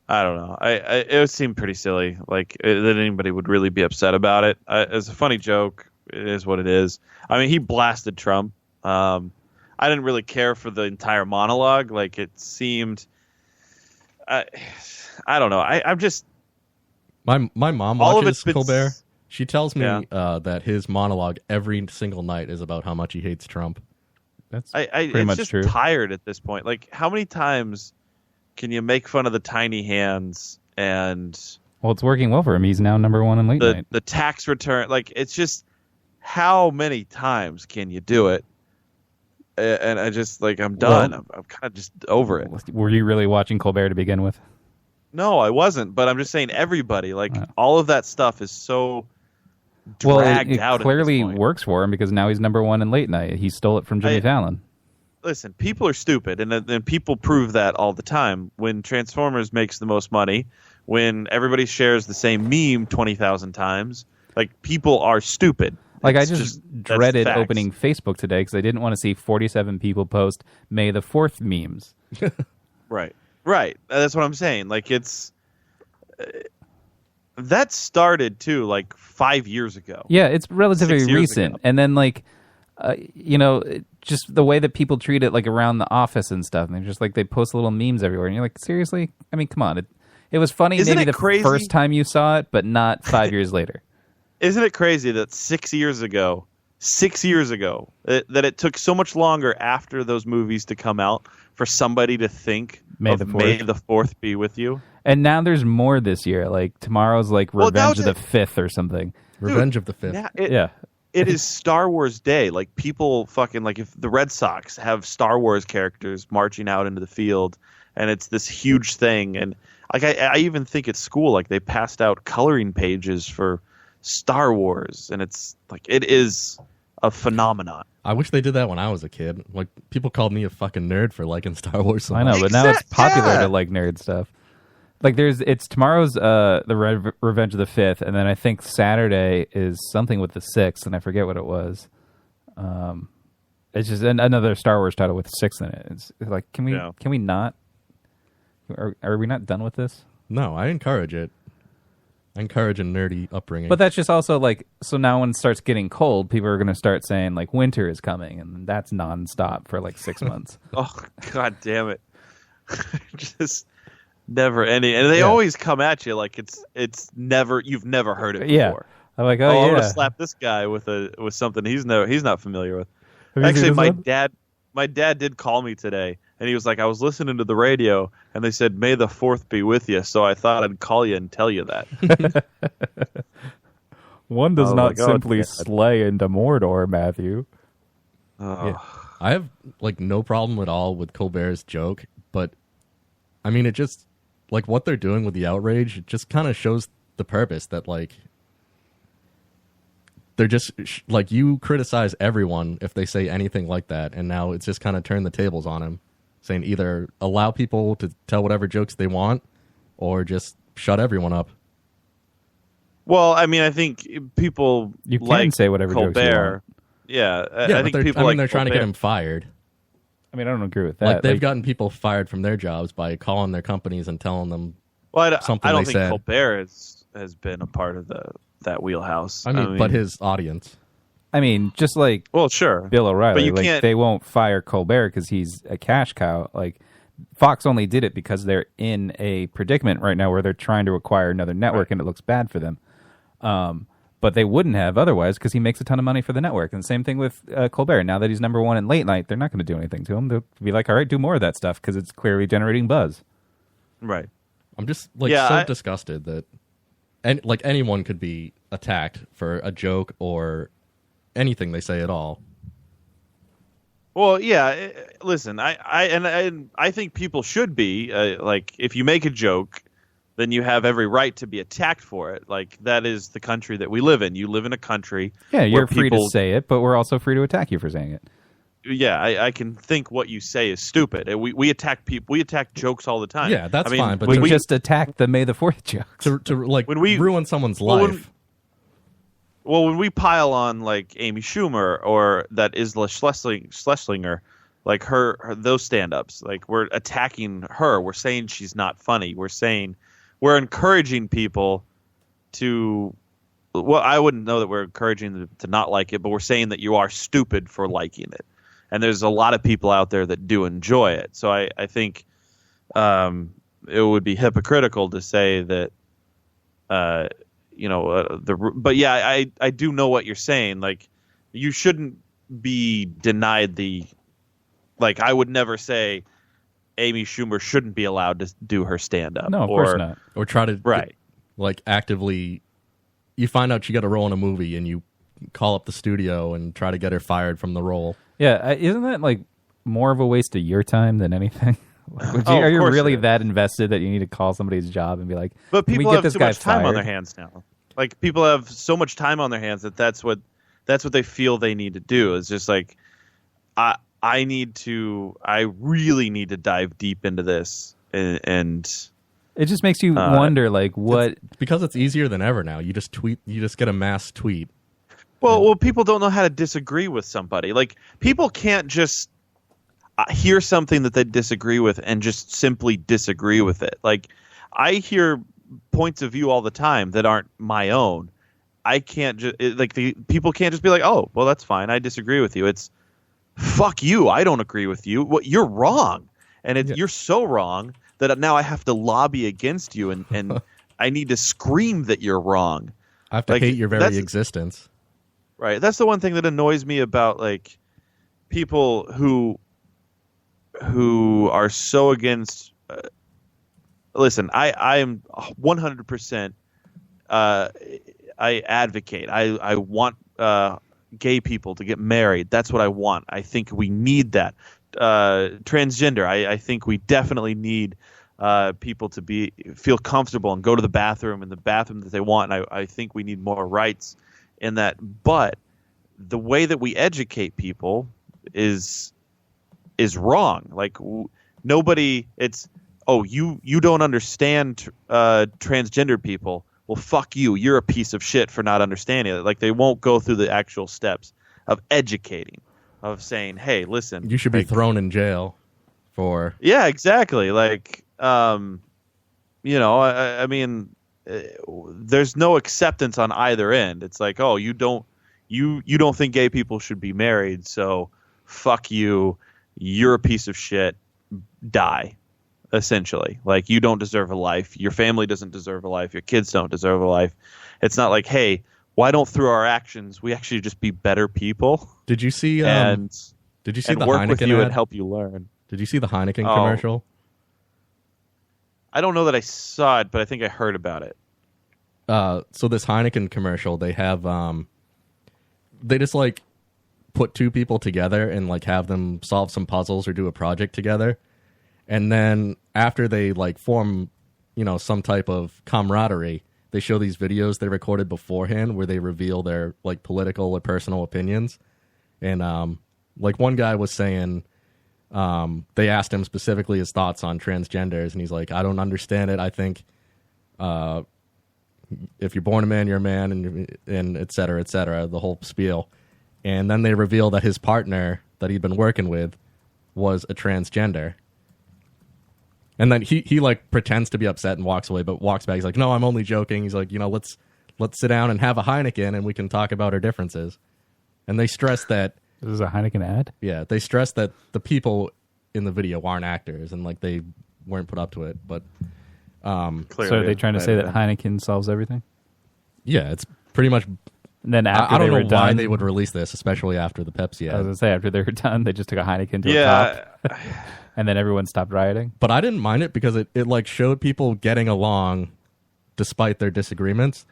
I don't know. It seemed pretty silly, like, that anybody would really be upset about it. It's a funny joke. It is what it is. I mean, he blasted Trump. I didn't really care for the entire monologue. Like, it seemed... I don't know. I'm just... My mom watches Colbert. She tells me that his monologue every single night is about how much he hates Trump. That's pretty much true. Tired at this point. Like, how many times can you make fun of the tiny hands and... Well, it's working well for him. He's now #1 in late night. The tax return. Like, it's just... How many times can you do it? And I just, like, I'm done. Well, I'm kind of just over it. Were you really watching Colbert to begin with? No, I wasn't. But I'm just saying everybody, like, all of that stuff is so dragged out. It clearly works for him because now he's #1 in late night. He stole it from Jimmy Fallon. Listen, people are stupid, and people prove that all the time. When Transformers makes the most money, when everybody shares the same meme 20,000 times, like, people are stupid. Like, I just dreaded opening Facebook today because I didn't want to see 47 people post May the 4th memes. Right. That's what I'm saying. Like, it's... that started, too, like, 5 years ago. Yeah, it's relatively recent. And then, like, just the way that people treat it, like, around the office and stuff. And they're just, like, they post little memes everywhere. And you're like, seriously? I mean, come on. It was funny maybe the first time you saw it, but not 5 years later. Isn't it crazy that 6 years ago, that it took so much longer after those movies to come out for somebody to think May the 4th be with you? And now there's more this year. Like, tomorrow's, like, Revenge of the 5th or something. Revenge of the 5th. Yeah. It is Star Wars Day. Like, people fucking, like, if the Red Sox have Star Wars characters marching out into the field, and it's this huge thing. And, like, I even think at school, like, they passed out coloring pages for Star Wars, and it's like, it is a phenomenon. I wish they did that when I was a kid. Like, people called me a fucking nerd for liking Star Wars so I know, much. but now it's popular to like nerd stuff. Like it's tomorrow's the Revenge of the 5th, and then I think Saturday is something with the 6th, and I forget what it was. It's just another Star Wars title with 6 in it. It's like, can we not? Are we not done with this? No, I encourage it. I encourage a nerdy upbringing. But that's just also like, so now when it starts getting cold, people are going to start saying like winter is coming, and that's nonstop for like 6 months. Oh, God damn it. Just never ending. And they always come at you like it's never, you've never heard it before. Yeah. I'm like, I'm going to slap this guy with something he's not familiar with. Actually, my dad did call me today, and he was like, I was listening to the radio, and they said, May the 4th be with you, so I thought I'd call you and tell you that. One does not simply slay into Mordor, Matthew. Yeah. I have, like, no problem at all with Colbert's joke, but, I mean, it just, like, what they're doing with the outrage, it just kind of shows the purpose that, like, they're just like, you criticize everyone if they say anything like that, and now it's just kind of turned the tables on him, saying either allow people to tell whatever jokes they want or just shut everyone up. Well, I mean, I think people you can like say whatever Colbert. Jokes you want. Yeah, I think people they're trying to get him fired. I mean, I don't agree with that. Like, they've gotten people fired from their jobs by calling their companies and telling them something I don't they think said. Colbert has been a part of that wheelhouse. I mean, but his audience. I mean, just like sure, Bill O'Reilly, but you like can't... they won't fire Colbert because he's a cash cow. Like Fox only did it because they're in a predicament right now where they're trying to acquire another network, and it looks bad for them. But they wouldn't have otherwise because he makes a ton of money for the network. And the same thing with Colbert. Now that he's number one in late night, they're not going to do anything to him. They'll be like, all right, do more of that stuff because it's clearly generating buzz. Right. I'm just so disgusted that anyone could be attacked for a joke or anything they say at all. Well, yeah. Listen, I think people should be like, if you make a joke, then you have every right to be attacked for it. Like, that is the country that we live in. You live in a country. Yeah, you're free to say it, but we're also free to attack you for saying it. Yeah, I can think what you say is stupid. And we attack people. We attack jokes all the time. Yeah, that's fine. But we just attacked the May the 4th jokes to like when we ruin someone's life. When we pile on like Amy Schumer or that Isla Schlesinger, like her those stand-ups, like we're attacking her. We're saying she's not funny. We're encouraging people to. Well, I wouldn't know that we're encouraging them to not like it, but we're saying that you are stupid for liking it. And there's a lot of people out there that do enjoy it. So I think it would be hypocritical to say that, but yeah, I do know what you're saying. Like, you shouldn't be denied like, I would never say Amy Schumer shouldn't be allowed to do her stand-up. No, of course not. Or try to, like, actively, you find out she got a role in a movie and you call up the studio and try to get her fired from the role. Yeah, isn't that like more of a waste of your time than anything? Are you really that invested that you need to call somebody's job and be like, but people have too much time on their hands now. Like, people have so much time on their hands that's what they feel they need to do. It's just like, I really need to dive deep into this, and it just makes you wonder, like, what? Because it's easier than ever now. You just tweet. You just get a mass tweet. Well, people don't know how to disagree with somebody. Like, people can't just hear something that they disagree with and just simply disagree with it. Like, I hear points of view all the time that aren't my own. I can't just people can't just be like, oh, well, that's fine. I disagree with you. It's fuck you. I don't agree with you. Well, you're wrong, and you're so wrong that now I have to lobby against you, and I need to scream that you're wrong. I have to hate your very existence. Right. That's the one thing that annoys me about, like, people who are so against. Listen, I am 100%. I advocate. I want gay people to get married. That's what I want. I think we need that. Transgender. I think we definitely need people to feel comfortable and go to the bathroom in the bathroom that they want. And I think we need more rights in that. But the way that we educate people is wrong. Like, nobody. It's oh, you don't understand transgender people. Well, fuck you. You're a piece of shit for not understanding it. Like, they won't go through the actual steps of educating, of saying, hey, listen. You should be thrown in jail for... Yeah, exactly. Like, I mean, there's no acceptance on either end. It's like, oh, you don't think gay people should be married, so fuck you. You're a piece of shit. Die. Essentially, like, you don't deserve a life. Your family doesn't deserve a life. Your kids don't deserve a life. It's not like, hey, why don't through our actions we actually just be better people? Did you see? And did you see and the work Heineken with you ad? and help you learn? Did you see the Heineken commercial? I don't know that I saw it, but I think I heard about it. So this Heineken commercial, they have they just like put two people together and like have them solve some puzzles or do a project together. And then after they like form, some type of camaraderie, they show these videos they recorded beforehand where they reveal their like political or personal opinions. And like one guy was saying, they asked him specifically his thoughts on transgenders, and he's like, I don't understand it. I think if you're born a man, you're a man, and et cetera, the whole spiel. And then they reveal that his partner that he'd been working with was a transgender. And then he like pretends to be upset and walks away, but walks back. He's like, no, I'm only joking. He's like, let's sit down and have a Heineken and we can talk about our differences. And they stress that... This is a Heineken ad? Yeah, they stress that the people in the video aren't actors and like they weren't put up to it. But so are they trying to say that Heineken solves everything? Yeah, it's pretty much... And then after I don't they were know why done, they would release this, especially after the Pepsi ad. I was going to say, after they were done, they just took a Heineken to a cop. And then everyone stopped rioting. But I didn't mind it because it like showed people getting along despite their disagreements.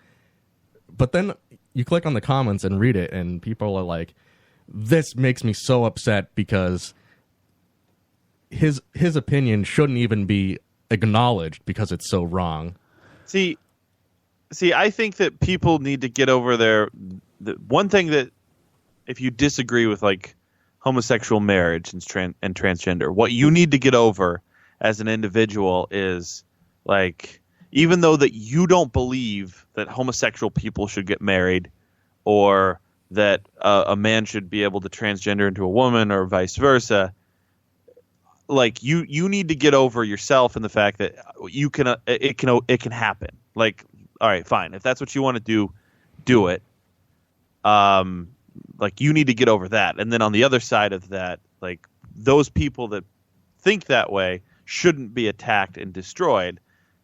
But then you click on the comments and read it, and people are like, this makes me so upset because his opinion shouldn't even be acknowledged because it's so wrong. See, I think that people need to get over the one thing that if you disagree with like homosexual marriage and transgender, what you need to get over as an individual is like, even though that you don't believe that homosexual people should get married or that a man should be able to transgender into a woman or vice versa, like you need to get over yourself and the fact that it can happen. Like, all right, fine. If that's what you want to do it. Like, you need to get over that. And then on the other side of that, like, those people that think that way shouldn't be attacked and destroyed.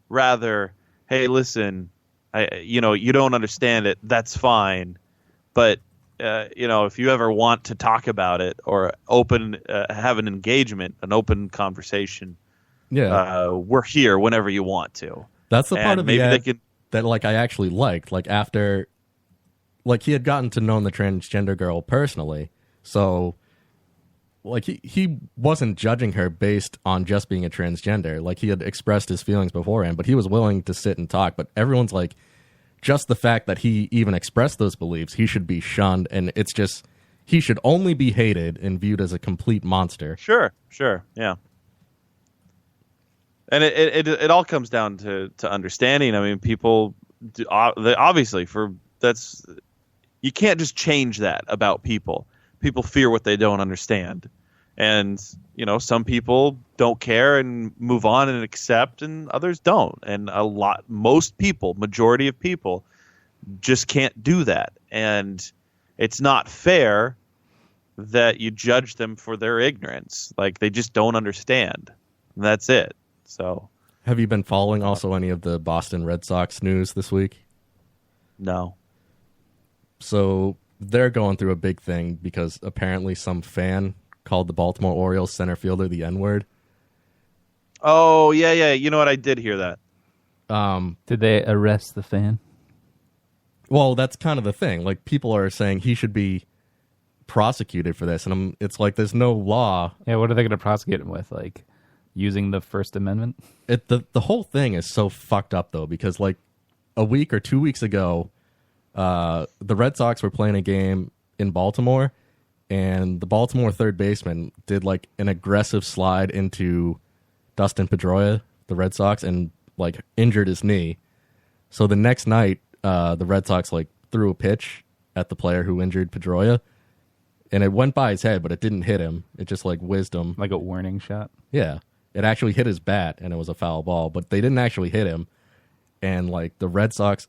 Rather, hey, listen, you don't understand it. That's fine. But, if you ever want to talk about it or have an engagement, an open conversation, we're here whenever you want to. That's the part of maybe the ad they can... that like I actually liked. Like after, like he had gotten to know the transgender girl personally, so like he wasn't judging her based on just being a transgender. Like he had expressed his feelings beforehand, but he was willing to sit and talk. But everyone's like, just the fact that he even expressed those beliefs, he should be shunned, and it's just he should only be hated and viewed as a complete monster. Sure, yeah. And it all comes down to understanding. I mean, people they obviously you can't just change that about people. People fear what they don't understand, and some people don't care and move on and accept, and others don't. And majority of people, just can't do that, and it's not fair that you judge them for their ignorance. Like, they just don't understand, and that's it. So, have you been following also any of the Boston Red Sox news this week? No. So they're going through a big thing because apparently some fan called the Baltimore Orioles center fielder the N-word. Oh, yeah. You know what? I did hear that. Did they arrest the fan? Well, that's kind of the thing. Like, people are saying he should be prosecuted for this, and it's like there's no law. Yeah, what are they going to prosecute him with? Like, using the First Amendment? The whole thing is so fucked up, though, because like a week or 2 weeks ago, the Red Sox were playing a game in Baltimore, and the Baltimore third baseman did like an aggressive slide into Dustin Pedroia, the Red Sox, and like injured his knee. So the next night, the Red Sox like threw a pitch at the player who injured Pedroia, and it went by his head, but it didn't hit him. It just like whizzed him. Like a warning shot? Yeah. It actually hit his bat, and it was a foul ball, but they didn't actually hit him. And like the Red Sox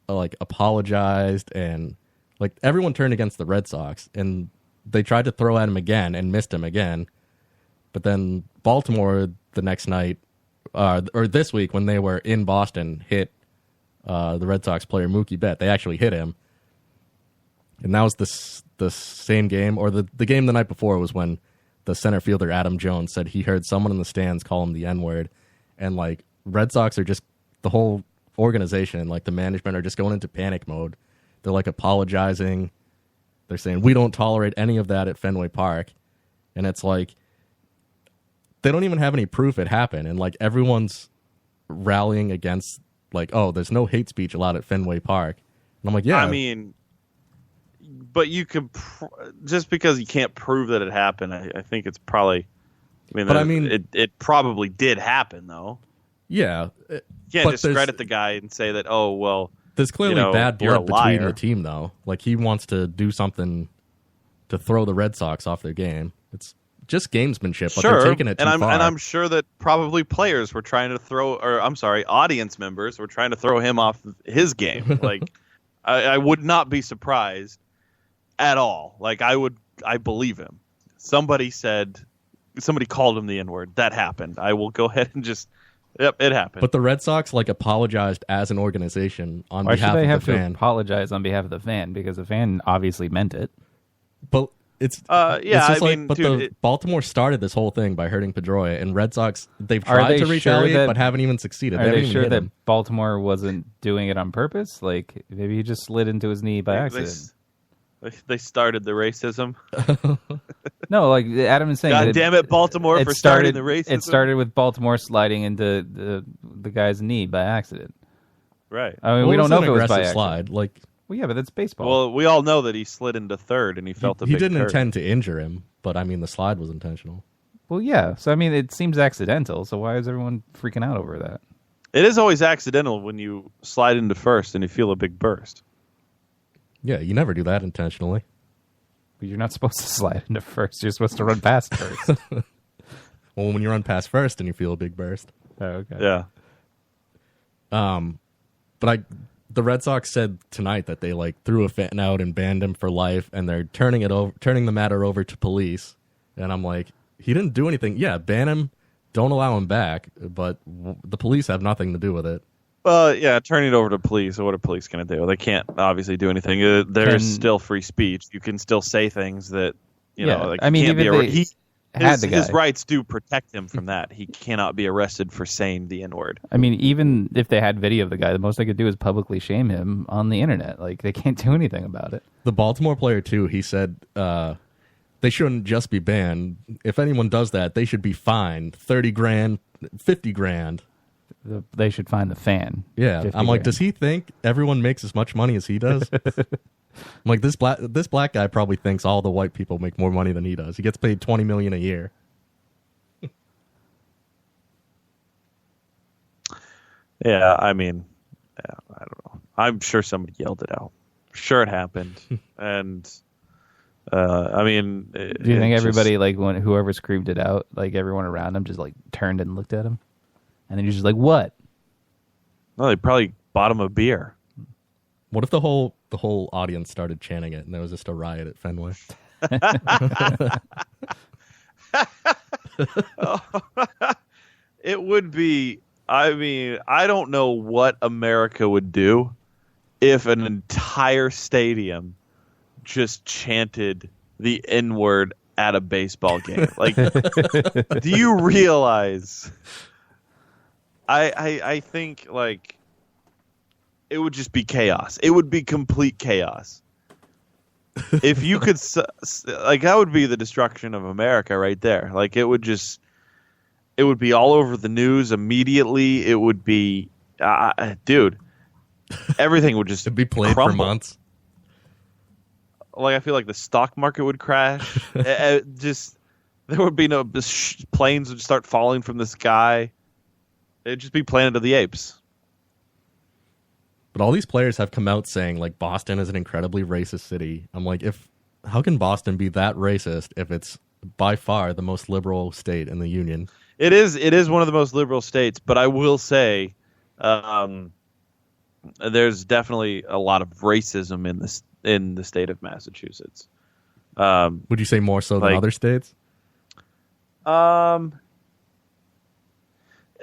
like apologized, and like everyone turned against the Red Sox, and they tried to throw at him again and missed him again. But then Baltimore the next night, or this week when they were in Boston, hit the Red Sox player Mookie Betts. They actually hit him. And that was the same game, or the game the night before was when the center fielder Adam Jones said he heard someone in the stands call him the N-word. And like Red Sox are just, the whole organization, like the management, are just going into panic mode. They're like apologizing. They're saying, we don't tolerate any of that at Fenway Park. And it's like, they don't even have any proof it happened. And like everyone's rallying against like, oh, there's no hate speech allowed at Fenway Park. And I'm like, yeah. I mean, but you could, just because you can't prove that it happened, I think it's probably, it probably did happen though. Yeah. You can't discredit the guy and say that, oh, well, there's clearly bad blood between the team though. Like he wants to do something to throw the Red Sox off their game. It's just gamesmanship, but they're taking it too far. And I'm sure that probably players were trying to throw, or I'm sorry, audience members were trying to throw him off his game. Like, I would not be surprised at all. Like, I believe him. Somebody called him the N-word. That happened. I will go ahead and just, yep, it happened. But the Red Sox like apologized as an organization on behalf of the fan. Why should they have to apologize on behalf of the fan? Because the fan obviously meant it. But it's Baltimore started this whole thing by hurting Pedroia, and Red Sox, they've tried to retaliate but haven't even succeeded. Are they sure that Baltimore wasn't doing it on purpose? Like maybe he just slid into his knee by accident. They started the racism. No, like Adam is saying. God damn it, Baltimore, for starting the racism. It started with Baltimore sliding into the guy's knee by accident. Right. I mean, we don't know if it was by accident. Slide. Like, well, yeah, but that's baseball. Well, we all know that he slid into third and he felt a big He didn't hurt. intend to injure him, but I mean, the slide was intentional. Well, yeah. So I mean, it seems accidental. So why is everyone freaking out over that? It is always accidental when you slide into first and you feel a big burst. Yeah, you never do that intentionally. But you're not supposed to slide into first. You're supposed to run past first. Well, when you run past first and you feel a big burst. Oh, okay. Yeah. But the Red Sox said tonight that they like threw a fan out and banned him for life, and they're turning the matter over to police. And I'm like, he didn't do anything. Yeah, ban him. Don't allow him back. But the police have nothing to do with it. Well, yeah, turning it over to police. What are police going to do? They can't obviously do anything. There's still free speech. You can still say things that, you know, like, I mean, can't even be his guy. rights do protect him from that. He cannot be arrested for saying the N-word. I mean, even if they had video of the guy, the most they could do is publicly shame him on the internet. Like, they can't do anything about it. The Baltimore player, too, he said they shouldn't just be banned. If anyone does that, they should be fined $30,000, $50,000. They should find the fan. Yeah, I'm like, does he think everyone makes as much money as he does? I'm like, this black guy probably thinks all the white people make more money than he does. He gets paid $20 million a year. Yeah, I mean, I don't know. I'm sure somebody yelled it out. Sure, it happened, and I mean, do you think everybody like when whoever screamed it out, like everyone around him, just like turned and looked at him? And then you're just like, what? No, they probably bought him a beer. What if the whole audience started chanting it and there was just a riot at Fenway? It would be, I mean, I don't know what America would do if an entire stadium just chanted the N-word at a baseball game. Like, do you realize... I think, like, it would just be chaos. It would be complete chaos. If you could, like, that would be the destruction of America right there. Like, it would be all over the news immediately. It would be, dude, everything would just It'd be played crumble. for months. Like, I feel like the stock market would crash. There would be no, planes would start falling from the sky. It'd just be Planet of the Apes. But all these players have come out saying like Boston is an incredibly racist city. I'm like, how can Boston be that racist if it's by far the most liberal state in the union? It is one of the most liberal states, but I will say there's definitely a lot of racism in the state of Massachusetts. Would you say more so than other states?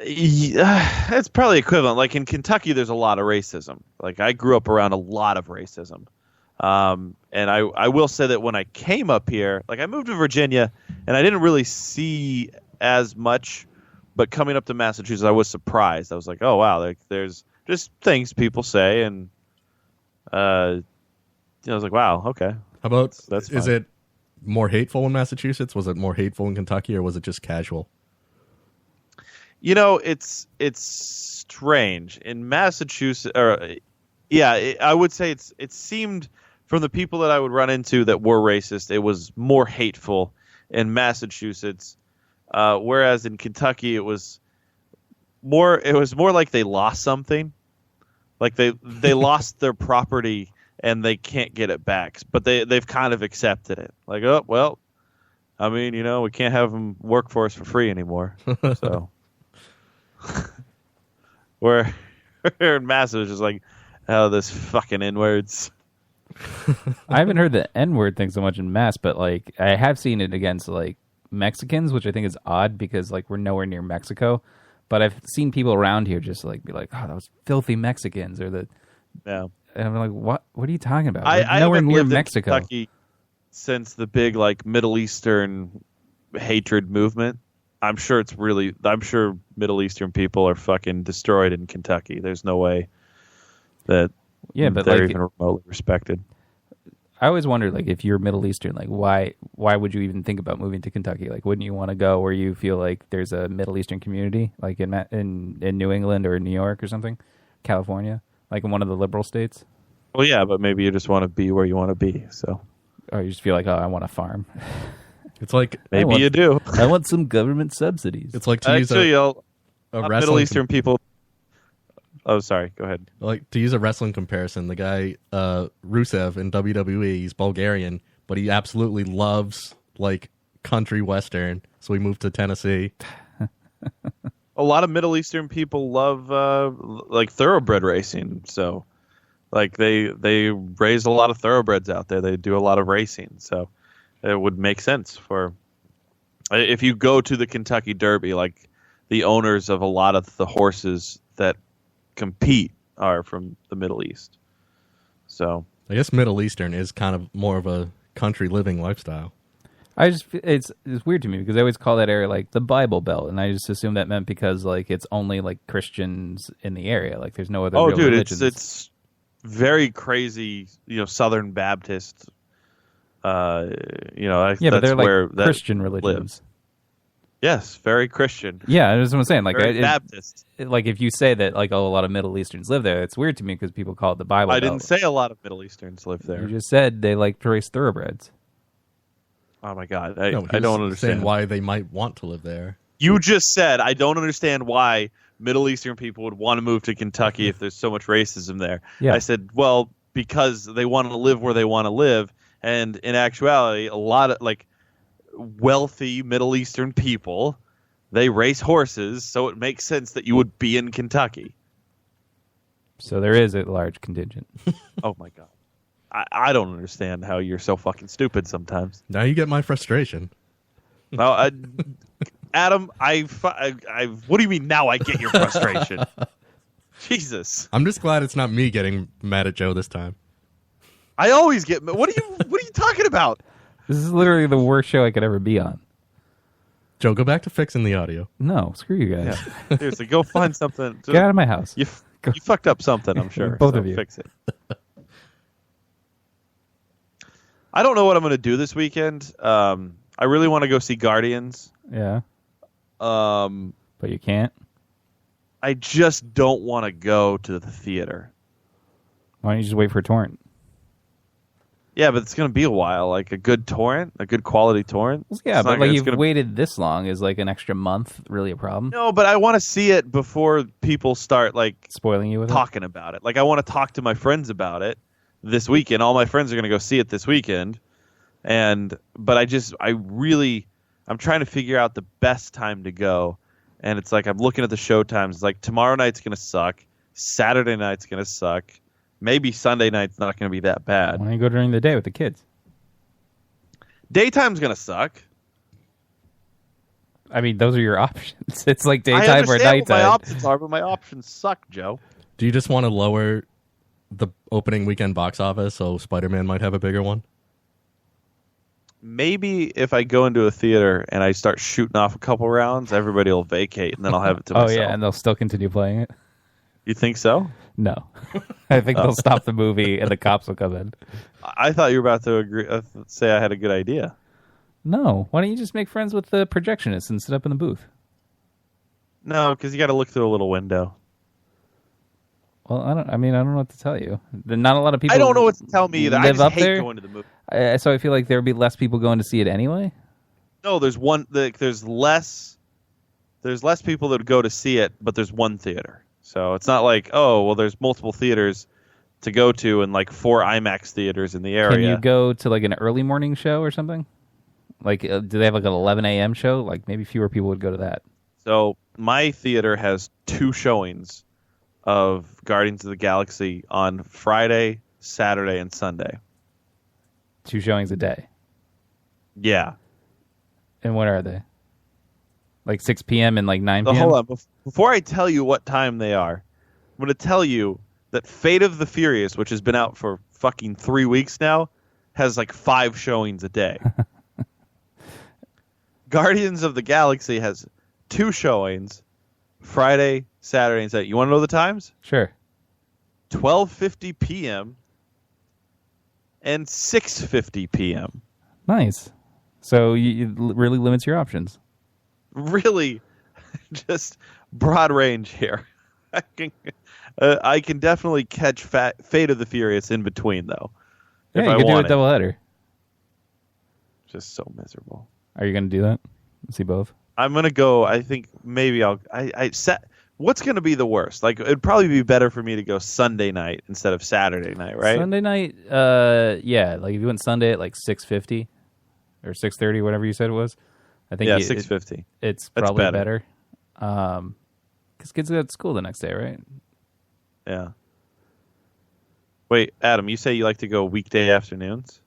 It's probably equivalent. Like in Kentucky, there's a lot of racism. Like I grew up around a lot of racism. And I will say that when I came up here, like I moved to Virginia and I didn't really see as much, but coming up to Massachusetts, I was surprised. I was like, oh wow, like there's just things people say. And, I was like, wow, okay. How about, that's is it more hateful in Massachusetts? Was it more hateful in Kentucky, or was it just casual? It's strange in Massachusetts. I would say it seemed from the people that I would run into that were racist, it was more hateful in Massachusetts, whereas in Kentucky it was more like they lost something, like they lost their property and they can't get it back, but they've kind of accepted it. Like, oh well, I mean, we can't have them work for us for free anymore, so. Where in Mass, it was just like, oh, this fucking N-words. I haven't heard the N-word thing so much in Mass, but like I have seen it against like Mexicans, which I think is odd because like we're nowhere near Mexico. But I've seen people around here just like be like, oh, those filthy Mexicans, or yeah. And I'm like, what? What are you talking about? I nowhere haven't near lived Mexico. in Kentucky since the big like Middle Eastern hatred movement. I'm sure Middle Eastern people are fucking destroyed in Kentucky. There's no way that but they're like, even remotely respected. I always wondered, like, if you're Middle Eastern, like, why would you even think about moving to Kentucky? Like, wouldn't you want to go where you feel like there's a Middle Eastern community, like in New England or New York or something, California, like in one of the liberal states? Well, yeah, but maybe you just want to be where you want to be. So, or you just feel like, oh, I want to farm. It's like maybe you do. I want some government subsidies. It's like to use a Middle Eastern people. Oh, sorry. Go ahead. Like to use a wrestling comparison, the guy Rusev in WWE, he's Bulgarian, but he absolutely loves like country western. So he moved to Tennessee. A lot of Middle Eastern people love like thoroughbred racing. So, like they raise a lot of thoroughbreds out there. They do a lot of racing. So. It would make sense for if you go to the Kentucky Derby, like the owners of a lot of the horses that compete are from the Middle East. So I guess Middle Eastern is kind of more of a country living lifestyle. It's weird to me because I always call that area like the Bible Belt, and I just assumed that meant because like it's only like Christians in the area, like there's no other. Oh, real dude, religions. it's very crazy. Southern Baptist. But they're like Christian religions. Lives. Yes, very Christian. Yeah, that's what I'm saying. Like Baptist. Like if you say that, like a lot of Middle Easterns live there, it's weird to me because people call it the Bible. I didn't say a lot of Middle Easters live there. You just said they like to race thoroughbreds. Oh my god, I don't understand why they might want to live there. You just said I don't understand why Middle Eastern people would want to move to Kentucky if there's so much racism there. Yeah. I said, well, because they want to live where they want to live. And in actuality, a lot of like wealthy Middle Eastern people, they race horses, so it makes sense that you would be in Kentucky. So there is a large contingent. Oh my god, I don't understand how you're so fucking stupid sometimes. Now you get my frustration. No, Adam, what do you mean now I get your frustration? Jesus, I'm just glad it's not me getting mad at Joe this time. I always get. What are you talking about? This is literally the worst show I could ever be on. Joe, go back to fixing the audio. No, screw you guys. Yeah. Seriously, go find something. Get out of my house. You fucked up something, I'm sure. Both of you. Fix it. I don't know what I'm going to do this weekend. I really want to go see Guardians. Yeah. But you can't? I just don't want to go to the theater. Why don't you just wait for a torrent? Yeah, but it's gonna be a while. Like a good torrent, a good quality torrent. Yeah, It's but not like gonna- it's you've gonna- waited this long. Is like an extra month really a problem? No, but I want to see it before people start like Spoiling you with talking about it. Like I want to talk to my friends about it this weekend. All my friends are gonna go see it this weekend, but I'm trying to figure out the best time to go, and it's like I'm looking at the show times. It's like tomorrow night's gonna suck, Saturday night's gonna suck, maybe Sunday night's not gonna be that it? bad. Why don't you go during the day with the kids? Daytime's gonna suck. I mean, those are your options. It's like I daytime or understand what my nighttime. options are, but my options suck, Joe. Do you just want to lower the opening weekend box office so Spider-Man might have a bigger one? Maybe if I go into a theater and I start shooting off a couple rounds, everybody will vacate, and then I'll have it to Oh myself. yeah, and they'll still continue playing it. You think so? No, I think they'll stop the movie and the cops will come in. I thought you were about to agree, say I had a good idea. No, why don't you just make friends with the projectionist and sit up in the booth? No, because you got to look through a little window. Well, I don't know what to tell you. Not a lot of people. I don't know what to tell me either. I live just up hate there. going to the movie. So I feel like there would be less people going to see it anyway. No, there's less people that would go to see it, but there's one theater. So it's not like, oh, well, there's multiple theaters to go to and like 4 IMAX theaters in the area. Can you go to like an early morning show or something? Like, do they have like an 11 a.m. show? Like maybe fewer people would go to that. So my theater has 2 showings of Guardians of the Galaxy on Friday, Saturday, and Sunday. 2 showings a day. Yeah. And what are they? Like 6 p.m. and like 9 So p.m.? hold on. Before I tell you what time they are, I'm going to tell you that Fate of the Furious, which has been out for fucking 3 weeks now, has like 5 showings a day. Guardians of the Galaxy has 2 showings, Friday, Saturday, and Sunday. You want to know the times? Sure. 12:50 p.m. and 6:50 p.m. Nice. So you really limits your options. Really, just broad range here. I can definitely catch Fate of the Furious in between, though. Yeah, if you I could do a want it. doubleheader. Just so miserable. Are you going to do that? See both? I'm gonna go. I think maybe I set. What's gonna be the worst? Like it'd probably be better for me to go Sunday night instead of Saturday night, right? Sunday night, yeah. Like if you went Sunday at like 6:50 or 6:30, whatever you said it was. I think 6:50. It's That's probably better. Because kids go to school the next day, right? Yeah. Wait, Adam, you say you like to go weekday afternoons?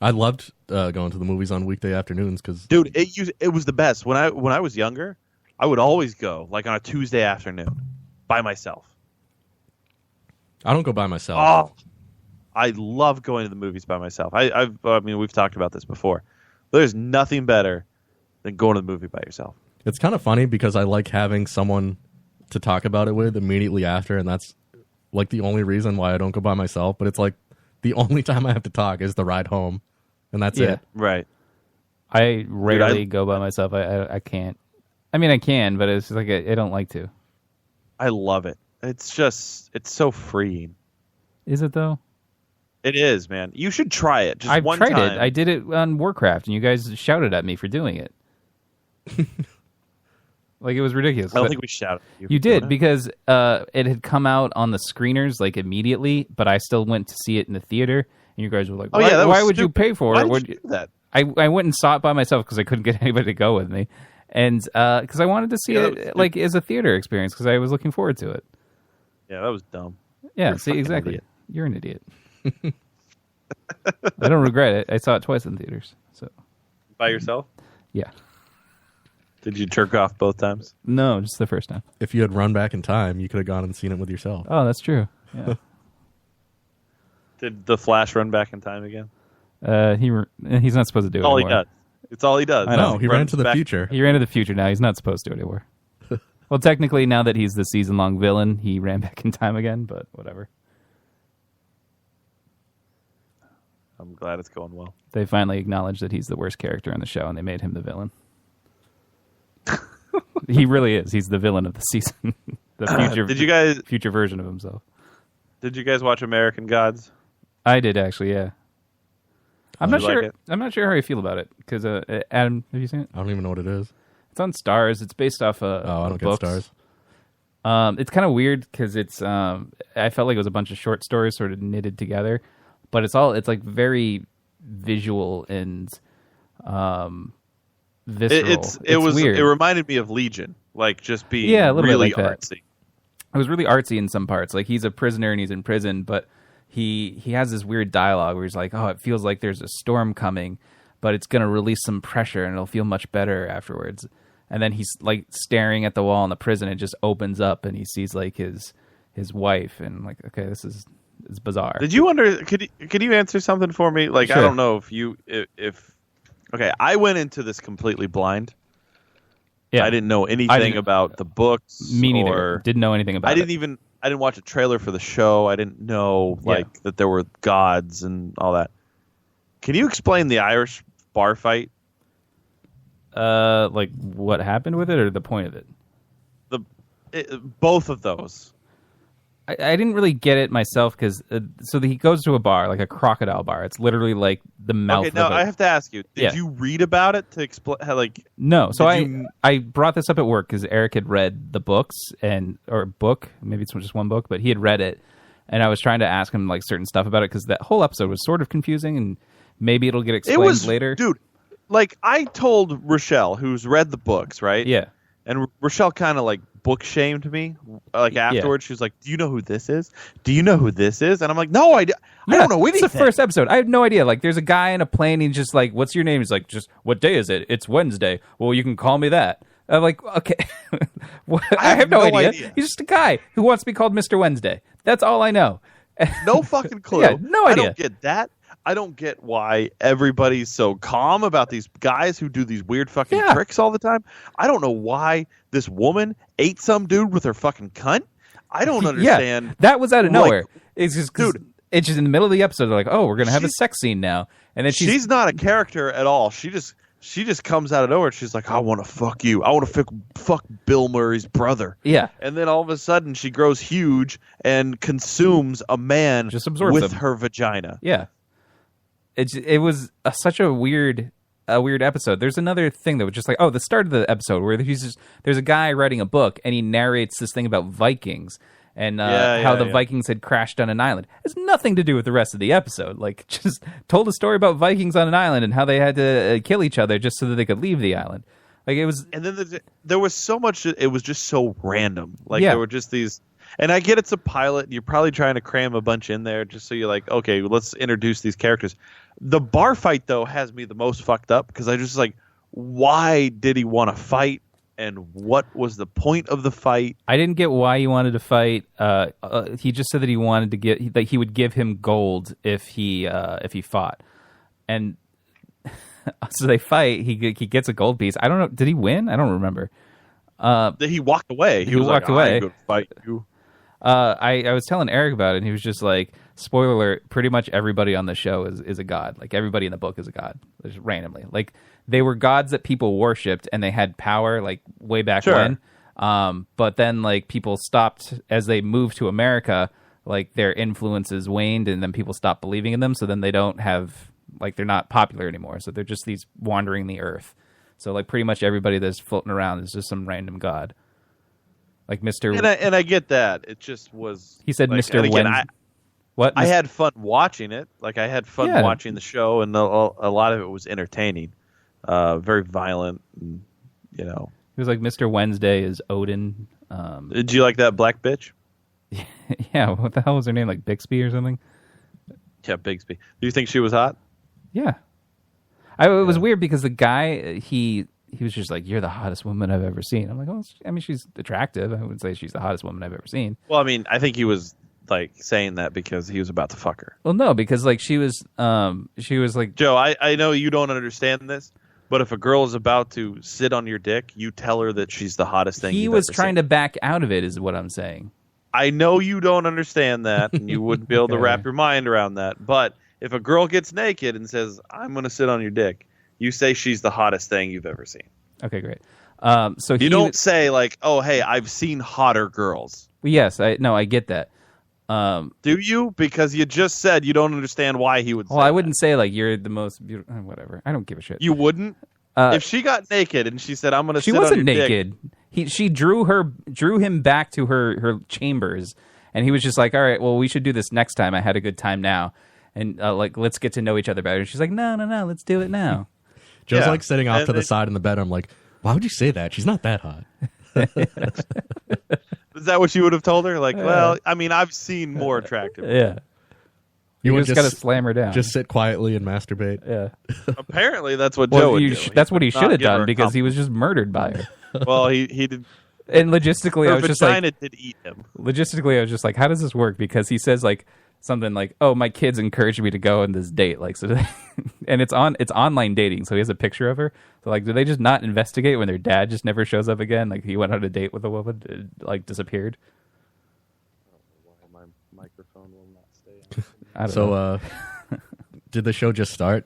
I loved going to the movies on weekday afternoons because, Dude, it was the best. When I was younger, I would always go like on a Tuesday afternoon by myself. I don't go by myself. Oh, I love going to the movies by myself. I mean, we've talked about this before. There's nothing better than going to the movie by yourself. It's kind of funny because I like having someone to talk about it with immediately after, and that's like the only reason why I don't go by myself. But it's like the only time I have to talk is the ride home, and that's it. Right. I rarely go by myself. I can't. I mean, I can, but it's just like I don't like to. I love it. It's so freeing. Is it though? It is, man. You should try it. Just I've one tried time. it. I did it on Warcraft, and you guys shouted at me for doing it. Like it was ridiculous. I don't think we shouted at you. You did because it had come out on the screeners like immediately, but I still went to see it in the theater, and you guys were like, Oh, yeah, that was why would you stupid. pay for Why it? did you do that? I went and saw it by myself because I couldn't get anybody to go with me, and because I wanted to see it like as a theater experience because I was looking forward to it. Yeah, that was dumb. Yeah, You're a see, fucking exactly. idiot. You're an idiot. I don't regret it. I saw it twice in theaters. So By yourself? yeah, Did you jerk off both times? no, just the first time. If you had run back in time, you could have gone and seen it with yourself. Oh, that's true. Yeah. Did the Flash run back in time again? He's not supposed to do it All he anymore. does. It's all he does. I know. No, he ran runs into the back- future. He ran into the future now. He's not supposed to anymore. Well, technically, now that he's the season-long villain, he ran back in time again, but whatever. I'm glad it's going well. They finally acknowledged that he's the worst character on the show, and they made him the villain. He really is. He's the villain of the season. The future, Did you guys version of himself. Did you guys watch American Gods? I did, actually, yeah. I'm not sure. like it? I'm not sure how I feel about it because Adam, have you seen it? I don't even know what it is. It's on Stars. It's based off I don't books. get Stars. It's kind of weird because it's. I felt like it was a bunch of short stories sort of knitted together, but it's like very visual and visceral. It was weird. It reminded me of Legion, like just being a little really bit like that. artsy. It was really artsy in some parts. Like he's a prisoner and he's in prison, but he has this weird dialogue where he's like, "Oh, it feels like there's a storm coming, but it's going to release some pressure and it'll feel much better afterwards." And then he's like staring at the wall in the prison. It just opens up and he sees like his wife and like, okay, it's bizarre. Did you could you answer something for me? Like, Sure. I don't know if okay, I went into this completely blind. Yeah. I didn't know anything about the books. Me neither. Or, Didn't know anything about it. I didn't watch a trailer for the show. I didn't know that there were gods and all that. Can you explain the Irish bar fight? Like what happened with it or the point of it? Both of those. I didn't really get it myself because he goes to a bar, like a crocodile bar. It's literally like the mouth. Okay, now I have to ask you: Did Yeah. you read about it to explain? No, so I brought this up at work because Eric had read the books maybe it's just one book, but he had read it, and I was trying to ask him like certain stuff about it because that whole episode was sort of confusing, and maybe it'll get explained later. Dude. Like I told Rochelle, who's read the books, right? Yeah, and Rochelle kind of like book shamed me. Like afterwards, she was like, "Do you know who this is? Do you know who this is?" And I'm like, "No, I don't know anything." It's the first episode. I have no idea. Like, there's a guy in a plane. He's just like, "What's your name?" He's like, "Just what day is it? It's Wednesday." Well, you can call me that. I'm like, okay. I have no idea. He's just a guy who wants to be called Mr. Wednesday. That's all I know. No fucking clue. Yeah, no idea. I don't get that. I don't get why everybody's so calm about these guys who do these weird fucking tricks all the time. I don't know why this woman ate some dude with her fucking cunt. I don't understand. Yeah, that was out of nowhere. It's just, dude. It's just in the middle of the episode. They're like, oh, we're gonna have a sex scene now, and then she's not a character at all. She just comes out of nowhere. She's like, I want to fuck you. I want to fuck Bill Murray's brother. Yeah. And then all of a sudden she grows huge and consumes a man just absorbs with him. her vagina. Yeah. It was such a weird episode. There's another thing that was just like, the start of the episode where there's a guy writing a book and he narrates this thing about Vikings and how the Vikings had crashed on an island. It has nothing to do with the rest of the episode. Like, just told a story about Vikings on an island and how they had to kill each other just so that they could leave the island. Like, it was. And then there was so much. It was just so random. Like, there were just these. And I get it's a pilot. And you're probably trying to cram a bunch in there just so you're like, okay, let's introduce these characters. The bar fight, though, has me the most fucked up because I just like, why did he want to fight? And what was the point of the fight? I didn't get why he wanted to fight. He just said that he wanted to he would give him gold if he fought, and so they fight. He gets a gold piece. I don't know. Did he win? I don't remember. He walked away. He was walked like, away. I'm gonna fight you. I was telling Eric about it, and he was just like, spoiler alert, pretty much everybody on the show is a god. Like, everybody in the book is a god, just randomly. Like, they were gods that people worshipped, and they had power, like, way back when. But then, like, people stopped, as they moved to America, like, their influences waned, and then people stopped believing in them, so then they don't have, like, they're not popular anymore. So they're just these wandering the earth. So, like, pretty much everybody that's floating around is just some random god. Like Mr. And I get that. It just was. He said like, Mr. Wednesday. What? I had fun watching it. Like, I had fun watching the show, and a lot of it was entertaining. Very violent, and, you know. It was like Mr. Wednesday is Odin. Did you like that black bitch? Yeah, what the hell was her name? Like Bixby or something? Yeah, Bixby. Do you think she was hot? Yeah. It was weird because the guy, he was just like, you're the hottest woman I've ever seen. I'm like, oh, I mean, she's attractive. I wouldn't say she's the hottest woman I've ever seen. Well, I mean, I think he was like saying that because he was about to fuck her. Well, no, because like she was like, Joe, I know you don't understand this, but if a girl is about to sit on your dick, you tell her that she's the hottest thing he was trying to back out of it, is what I'm saying. I know you don't understand that, and you wouldn't be able to wrap your mind around that. But if a girl gets naked and says, I'm going to sit on your dick, you say she's the hottest thing you've ever seen. Okay, great. So you don't say like, oh, hey, I've seen hotter girls. Yes, I get that. Do you? Because you just said you don't understand why he would say Well, I wouldn't say like you're the most beautiful. Whatever. I don't give a shit. You wouldn't? If she got naked and she said, "I'm going to," she sit wasn't on your naked. Dick, She drew him back to her chambers, and he was just like, "All right, well, we should do this next time. I had a good time now, and like let's get to know each other better." And she's like, "No, let's do it now." Joe's like sitting off to the side in the bed. I'm like, why would you say that? She's not that hot. Is that what you would have told her? Like, well, I mean, I've seen more attractive. Yeah. You would just got to slam her down. Just sit quietly and masturbate. Yeah. Apparently, that's what Joe would do. That's what he should have done because he was just murdered by her. Well, he did. And logistically, I was just like, did eat him. Logistically, I was just like, how does this work? Because he says like something like, "Oh, my kids encouraged me to go on this date." Like, so, and it's online dating. So he has a picture of her. So like, do they just not investigate when their dad just never shows up again? Like he went on a date with a woman, it, like disappeared. My microphone will not stay on. I don't know. Did the show just start?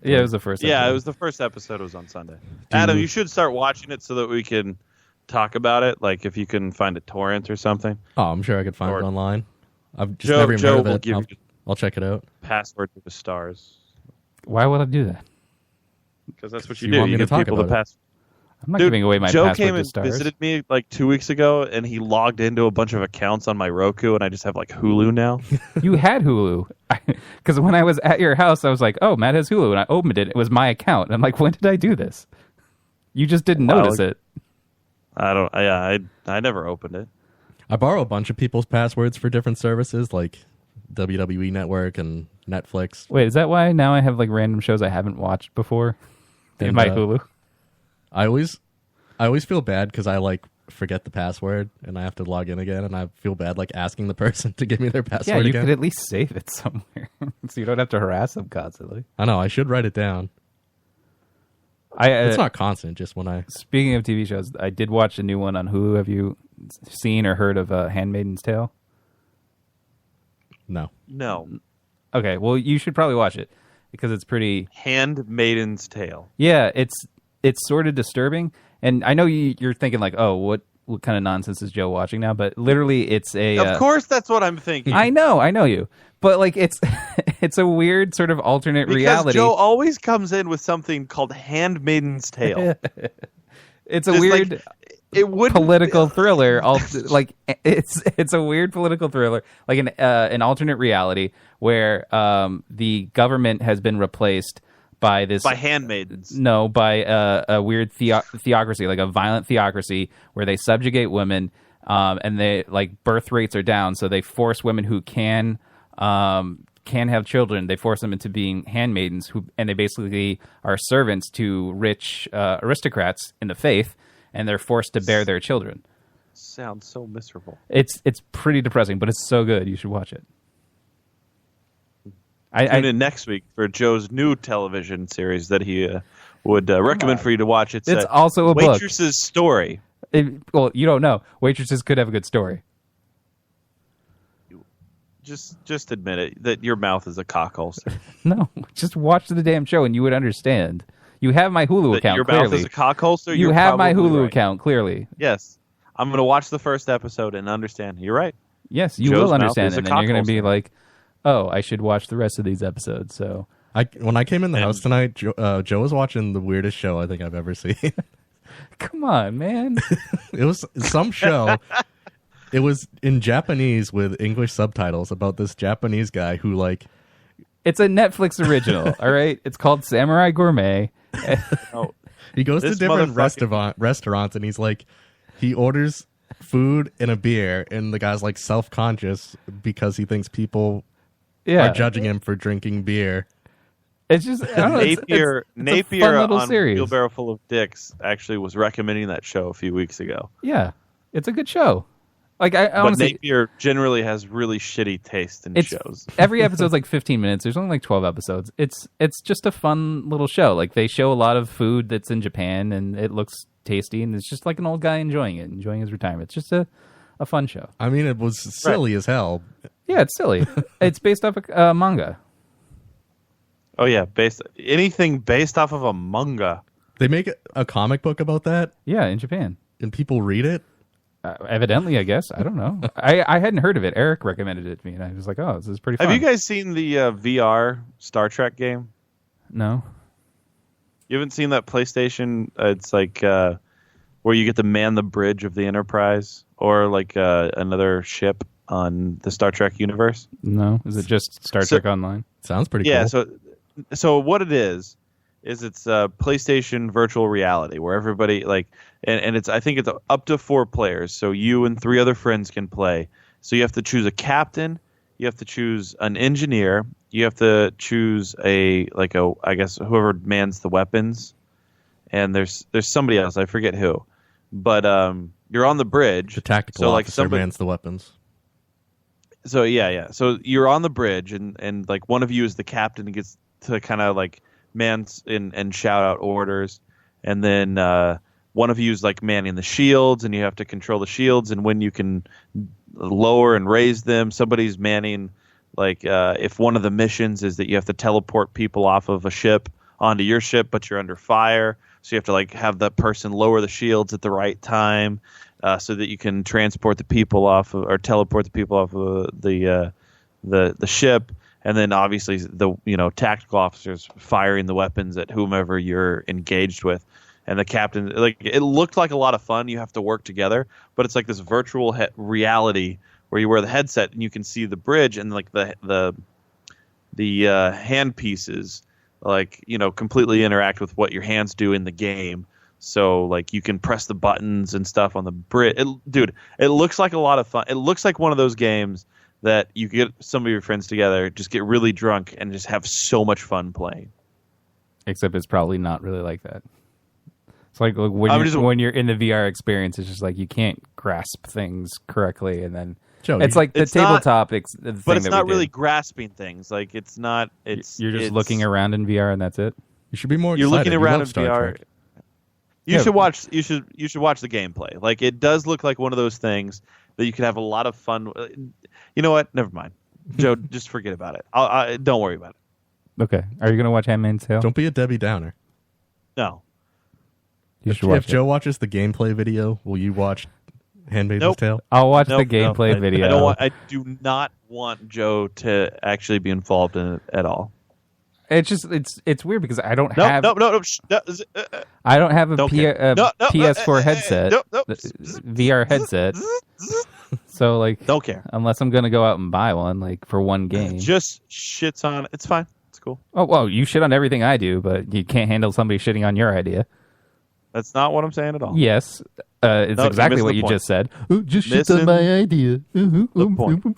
Yeah, it was the first episode. Yeah, it was the first episode. It was on Sunday. Adam, you should start watching it so that we can talk about it. Like if you can find a torrent or something. Oh, I'm sure I could find it online. I've just never even heard of it. I'll check it out. Password to the stars. Why would I do that? Because that's what You you do. want me You to give talk people the about it? password. I'm not giving away my Joe password came to and stars. visited me like 2 weeks ago, and he logged into a bunch of accounts on my Roku, and I just have like Hulu now. You had Hulu. Because when I was at your house, I was like, oh, Matt has Hulu. And I opened it. It was my account. And I'm like, when did I do this? You just didn't notice it. I don't. Yeah, I never opened it. I borrow a bunch of people's passwords for different services like WWE Network and Netflix. Wait, is that why now I have like random shows I haven't watched before in my Hulu? I always feel bad because I like forget the password and I have to log in again, and I feel bad like asking the person to give me their password. Yeah, you again. could at least save it somewhere so you don't have to harass them constantly. I know I should write it down. It's not constant, just when I. Speaking of TV shows, I did watch a new one on Hulu. Have you seen or heard of Handmaid's Tale? No. Okay, well, you should probably watch it because it's pretty. Handmaiden's Tale. Yeah, it's sort of disturbing, and I know you're thinking like, oh, what kind of nonsense is Joe watching now? But literally, it's a. Of course, that's what I'm thinking. I know you, but like it's it's a weird sort of alternate reality. Because Joe always comes in with something called Handmaiden's Tale. It's a Just weird. Like, it would political thriller. Like it's a weird political thriller, like an alternate reality where the government has been replaced by handmaidens. No, by a weird theocracy, like a violent theocracy where they subjugate women, and they like birth rates are down, so they force women who can have children. They force them into being handmaidens, and they basically are servants to rich aristocrats in the faith. And they're forced to bear their children. Sounds so miserable. It's pretty depressing, but it's so good. You should watch it. Tune in next week for Joe's new television series that he would recommend for you to watch. It's also a book. Waitress's Story. Well, you don't know. Waitresses could have a good story. Just admit it, that your mouth is a cock ulcer. No, just watch the damn show and you would understand. You have my Hulu account, your clearly. mouth is a cock holster? You have my Hulu account, clearly. Yes. I'm going to watch the first episode and understand. You're right. Yes, you will understand. And then you're going to be like, oh, I should watch the rest of these episodes. So when I came in the house tonight, Joe was watching the weirdest show I think I've ever seen. Come on, man. It was some show. It was in Japanese with English subtitles about this Japanese guy who like... It's a Netflix original, all right? It's called Samurai Gourmet. He goes to different restaurants and he's like, he orders food and a beer, and the guy's like self-conscious because he thinks people are judging him for drinking beer. It's just I don't know, Napier on series. Wheelbarrow Full of Dicks actually was recommending that show a few weeks ago. Yeah, it's a good show. Like but honestly, Napier generally has really shitty taste in shows. Every episode's like 15 minutes. There's only like 12 episodes. It's just a fun little show. Like they show a lot of food that's in Japan and it looks tasty, and it's just like an old guy enjoying his retirement. It's just a fun show. I mean, it was silly as hell. Yeah, it's silly. It's based off a manga. Oh yeah, anything based off of a manga. They make a comic book about that? Yeah, in Japan. And people read it? Evidently, I guess. I don't know. I hadn't heard of it. Eric recommended it to me, and I was like, "Oh, this is pretty fun." Have you guys seen the VR Star Trek game? No. You haven't seen that PlayStation? It's like where you get to man the bridge of the Enterprise or like another ship on the Star Trek universe. No, is it just Star Trek Online? Sounds pretty Yeah. cool. So what it is it's PlayStation virtual reality where everybody and it's I think it's up to 4 players. So you and 3 other friends can play. So you have to choose a captain. You have to choose an engineer. You have to choose I guess whoever mans the weapons. And there's somebody else, I forget who. But you're on the bridge. The tactical officer mans the weapons. So yeah. So you're on the bridge and like one of you is the captain and gets to kind of like man and shout out orders. And then one of you is like manning the shields and you have to control the shields and when you can lower and raise them. Somebody's manning if one of the missions is that you have to teleport people off of a ship onto your ship, but you're under fire. So you have to have that person lower the shields at the right time so that you can transport the people off or teleport the people off of the ship. And then obviously the tactical officers firing the weapons at whomever you're engaged with. And the captain, it looked like a lot of fun. You have to work together, but it's like this virtual reality where you wear the headset and you can see the bridge and the hand pieces completely interact with what your hands do in the game. So you can press the buttons and stuff on the bridge. It looks like a lot of fun. It looks like one of those games that you get some of your friends together, just get really drunk and just have so much fun playing. Except it's probably not really like that. It's like when you're in the VR experience, it's just like you can't grasp things correctly, and then Joe, it's like the tabletop. But it's not really grasping things. It's not. You're just looking around in VR, and that's it. You should be more. You're excited. looking around in Star VR. Trek. You should watch. You should watch the gameplay. It does look like one of those things that you could have a lot of fun. You know what? Never mind, Joe. Just forget about it. Don't worry about it. Okay. Are you gonna watch Handmaid's Tale? Don't be a Debbie Downer. No. If Joe watches the gameplay video, will you watch Handmaid's Tale? I'll watch the gameplay video. I do not want Joe to actually be involved in it at all. It's just it's weird because I don't have no. I don't have a PS4 headset, VR headset. So don't care unless I'm gonna go out and buy one for one game. Just shits on it. It's fine. It's cool. Oh well, you shit on everything I do, but you can't handle somebody shitting on your idea. That's not what I'm saying at all. Yes, it's exactly what you just said. Oh, just shit on my idea.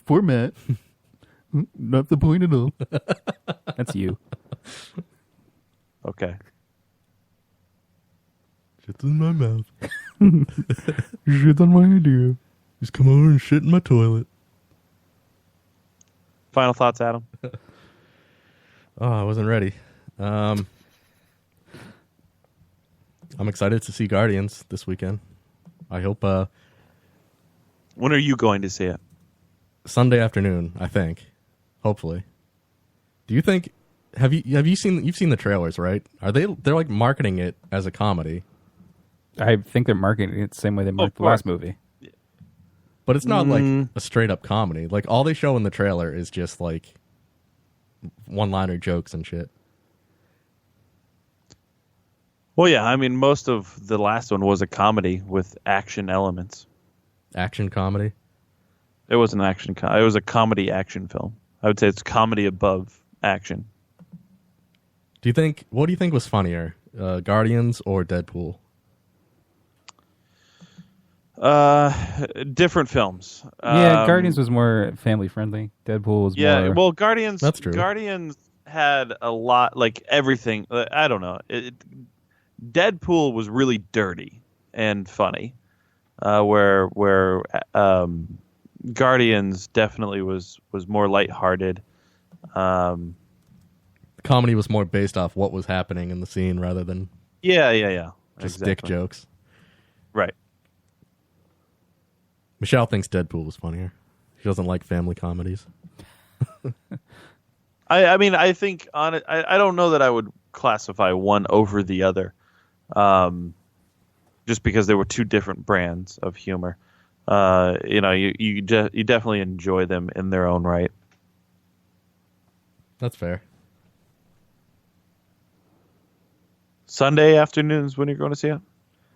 Format. Not the point at all. That's you. Okay. Shit's in my mouth. Shit on my idea. Just come over and shit in my toilet. Final thoughts, Adam? Oh, I wasn't ready. I'm excited to see Guardians this weekend. I hope. When are you going to see it? Sunday afternoon, I think. Hopefully. Do you think? Have you seen? You've seen the trailers, right? They're marketing it as a comedy? I think they're marketing it the same way they marked the last movie. But it's not a straight up comedy. All they show in the trailer is just one-liner jokes and shit. Well, yeah. I mean, most of the last one was a comedy with action elements. Action comedy? It was an action. It was a comedy action film. I would say it's comedy above action. What do you think was funnier, Guardians or Deadpool? Different films. Yeah, Guardians was more family friendly. Deadpool was more. Yeah, well, Guardians. That's true. Guardians had a lot, everything. I don't know. Deadpool was really dirty and funny, where Guardians definitely was more lighthearted. The comedy was more based off what was happening in the scene rather than just dick jokes. Right. Michelle thinks Deadpool was funnier. She doesn't like family comedies. I mean, I think on it. I don't know that I would classify one over the other, just because there were two different brands of humor. you definitely enjoy them in their own right. That's fair. Sunday afternoons when you're going to see it?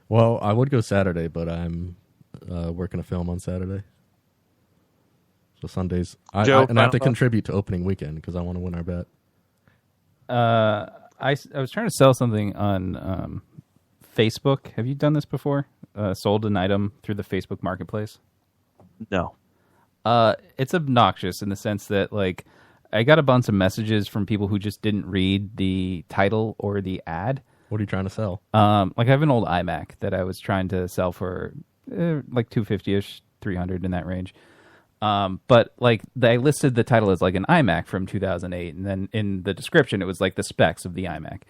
Well, I would go Saturday, but I'm working a film on Saturday. So Sundays, I have to contribute to opening weekend because I want to win our bet. I was trying to sell something on Facebook. Have you done this before? Sold an item through the Facebook Marketplace? No. It's obnoxious in the sense that, like, I got a bunch of messages from people who just didn't read the title or the ad. What are you trying to sell? Like, I have an old iMac that I was trying to sell for like $250-ish, $300 in that range. But like I listed the title as like an iMac from 2008, and then in the description it was like the specs of the iMac.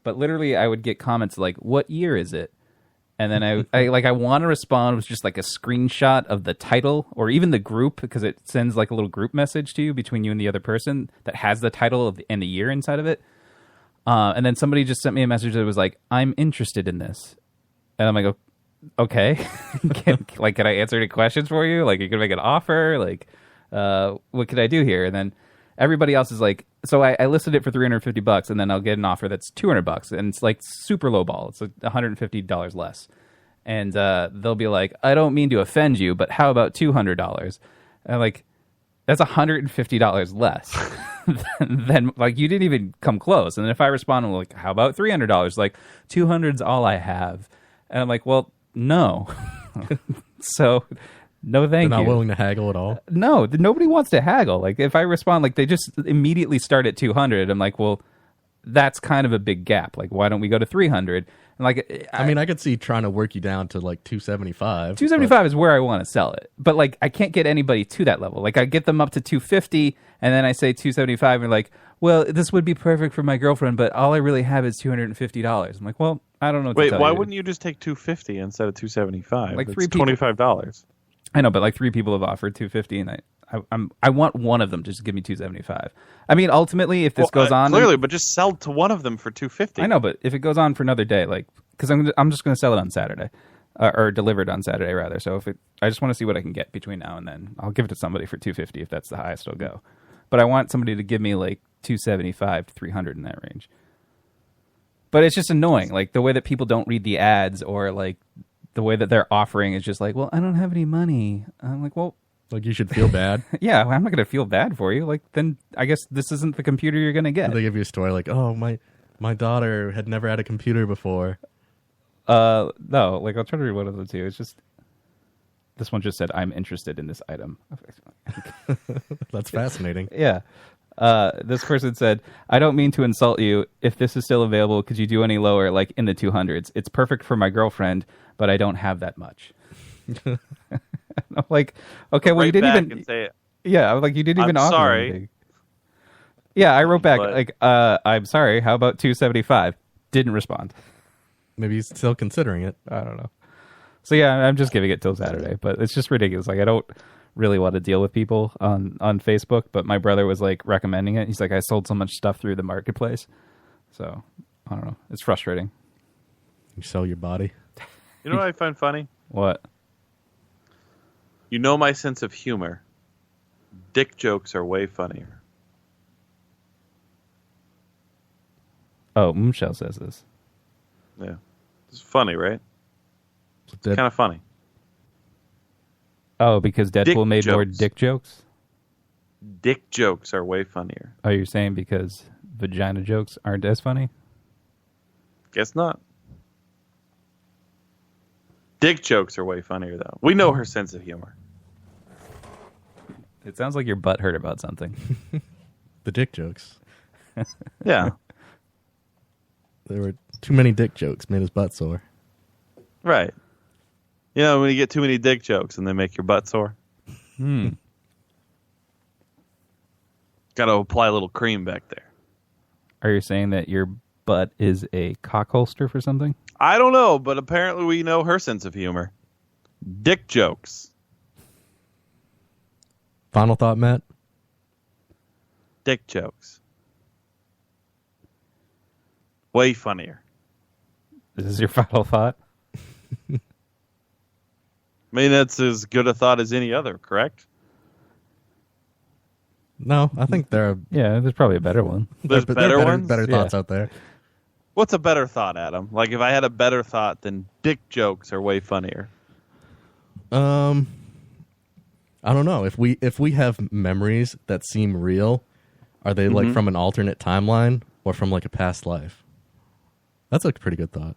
But literally, I would get comments like, "What year is it?" And then I want to respond with just like a screenshot of the title or even the group, because it sends like a little group message to you between you and the other person that has the title and the year inside of it. And then somebody just sent me a message that was like, "I'm interested in this," and I'm like, "Okay, can I answer any questions for you? Like, you can make an offer? Like, what could I do here?" And then everybody else is like, so I listed it for $350, and then I'll get an offer that's $200, and it's like super low ball. It's like $150 less, and they'll be like, "I don't mean to offend you, but how about $200?" And I'm like, that's $150 less than like you didn't even come close. And then if I respond, I'm like, "How about $300?" Like, $200's all I have, and I'm like, well, no. So no, thank you. They're not willing to haggle at all? No, nobody wants to haggle. Like, if I respond, like, they just immediately start at 200. I'm like, well, that's kind of a big gap. Like, why don't we go to 300? And like, I mean, I could see trying to work you down to like 275. 275 is where I want to sell it. But like, I can't get anybody to that level. Like, I get them up to 250, and then I say 275, and like, well, this would be perfect for my girlfriend, but all I really have is $250. I'm like, well, I don't know what to tell why you. wouldn't you just take 250 instead of 275? Like, it's three people- $25. I know, but like 3 people have offered 250, and I want one of them just to give me 275. I mean, ultimately, if this goes on, clearly, but just sell to one of them for 250. I know, but if it goes on for another day, like, because I'm just going to sell it on Saturday, or delivered on Saturday rather. So I just want to see what I can get between now and then. I'll give it to somebody for 250 if that's the highest I'll go. But I want somebody to give me like 275 to 300 in that range. But it's just annoying, like the way that people don't read the ads, or like the way that they're offering is just like, well, I don't have any money. I'm like, well, like, you should feel bad. yeah, I'm not going to feel bad for you. Like, then I guess this isn't the computer you're going to get. They give you a story like, oh, my daughter had never had a computer before. No, like, I'll try to read one of them too. It's just, this one just said, "I'm interested in this item." That's fascinating. Yeah. This person said, "I don't mean to insult you. If this is still available, could you do any lower, like in the 200s? It's perfect for my girlfriend, but I don't have that much." I'm like, okay, well, you didn't even. And say it. Yeah, I was like, you didn't even offer sorry. anything. Yeah, I wrote back like, "I'm sorry. How about 275?" Didn't respond. Maybe he's still considering it. I don't know. So yeah, I'm just giving it till Saturday, but it's just ridiculous. Like, I don't really want to deal with people on Facebook, but my brother was like recommending it. He's like, "I sold so much stuff through the marketplace." So I don't know. It's frustrating. You sell your body. You know what I find funny? What? You know my sense of humor. Dick jokes are way funnier. Oh, Moonshell says this. Yeah. It's funny, right? So It's kind of funny. Oh, because Deadpool Dick made more jokes. dick jokes? Dick jokes are way funnier. Oh, you're saying because vagina jokes aren't as funny? Guess not. Dick jokes are way funnier, though. We know her sense of humor. It sounds like your butt hurt about something. The dick jokes. Yeah. There were too many dick jokes, made his butt sore. Right. You know, when you get too many dick jokes and they make your butt sore. Got to apply a little cream back there. Are you saying that your butt is a cock holster for something? I don't know, but apparently we know her sense of humor. Dick jokes. Final thought, Matt? Dick jokes. Way funnier. This is your final thought? I mean, that's as good a thought as any other, correct? No, I think there are there's probably a better one. There's better ones? better thoughts out there. What's a better thought, Adam? Like, if I had a better thought, then dick jokes are way funnier. I don't know. If we have memories that seem real, are they like from an alternate timeline or from like a past life? That's a pretty good thought.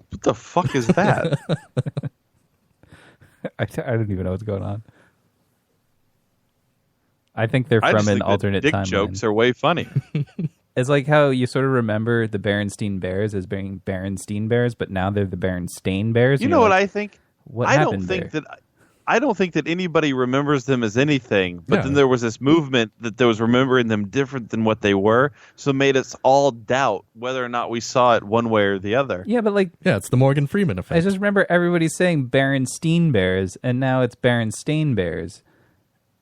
What the fuck is that? I don't even know what's going on. I think they're from an alternate dick timeline. Jokes are way funny. It's like how you sort of remember the Berenstein Bears as being Berenstein Bears, but now they're the Berenstain Bears. You know what I think? What I happened don't think that anybody remembers them as anything. But Yeah. then there was this movement that there was remembering them different than what they were, so it made us all doubt whether or not we saw it one way or the other. Yeah, but like, Yeah, it's the Morgan Freeman I effect. just remember everybody saying Berenstein Bears, and now it's Berenstain Bears.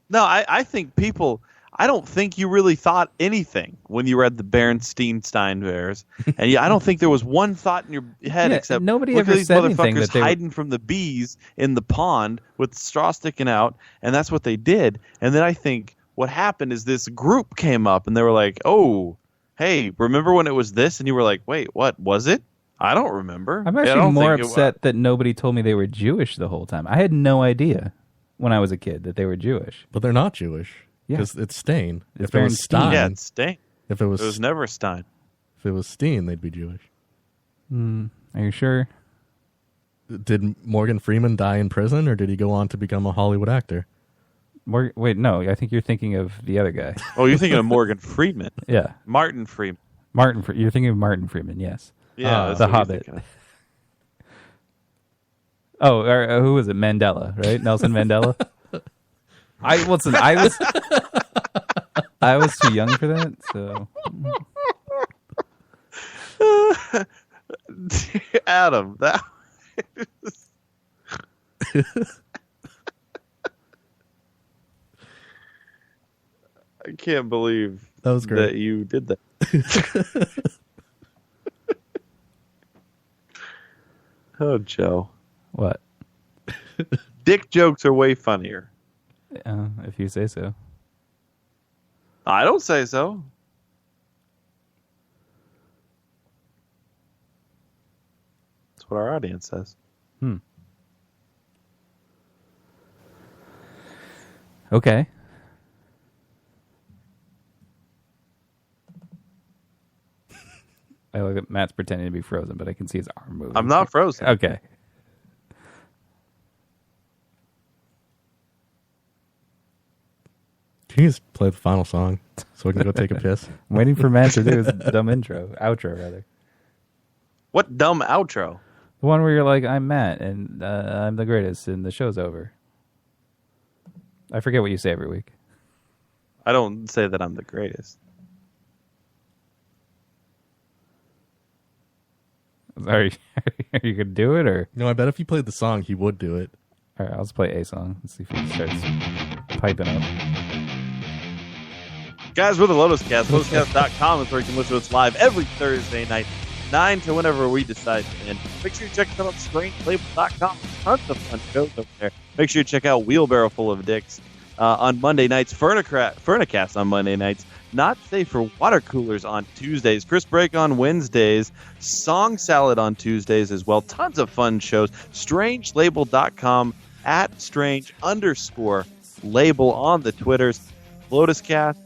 No, I think people. I don't think you really thought anything when you read the Berenstein Bears, and I don't think there was one thought in your head Yeah, except nobody look ever at these said anything motherfuckers that they were- hiding from the bees in the pond with the straw sticking out, and that's what they did. And then I think what happened is this group came up and they were like, "Oh, hey, remember when it was this?" And you were like, "Wait, what was it? I don't remember." I'm I actually don't more think it upset that nobody told me they were Jewish the whole time. I had no idea when I was a kid that they were Jewish. But they're not Jewish. Yeah. Because it's Stain. It's If it was Berenstein. Stein, Yeah, it's Stein. if it was, It was never Stein. if it was Steen, they'd be Jewish. Are you sure? Did Morgan Freeman die in prison, or did he go on to become a Hollywood actor? Wait, no. I think you're thinking of the other guy. Oh, you're thinking of Morgan Freeman. Yeah, Martin Freeman. You're thinking of Martin Freeman. Yes. Yeah, that's The what you're Hobbit. thinking of. Oh, who was it? Mandela, right? Nelson Mandela. I was too young for that, so Adam, that I can't believe That was great. that you did that. Oh, Joe. what? Dick jokes are way funnier. If you say so. I don't say so. That's what our audience says. Okay. I look at Matt's pretending to be frozen, but I can see his arm moving. I'm not frozen. Okay. Can you just play the final song so we can go take a piss? I'm waiting for Matt to do his dumb outro rather. What dumb outro? The one where you're like, I'm Matt, and I'm the greatest, and the show's over. I forget what you say every week. I don't say that I'm the greatest. Are you going to do it, or? No, I bet if you played the song, he would do it. All right, I'll just play a song. Let's see if he starts piping up. Guys, we're the Lotus Cast. LotusCast.com is where you can listen to us live every Thursday night, 9 to whenever we decide to end. Make sure you check us out on StrangeLabel.com. Tons of fun shows over there. Make sure you check out Wheelbarrow Full of Dicks on Monday nights, Furnicast on Monday nights, Not Safe for Water Coolers on Tuesdays, Chris Break on Wednesdays, Song Salad on Tuesdays as well. Tons of fun shows. StrangeLabel.com @strange_label on the Twitters. LotusCast.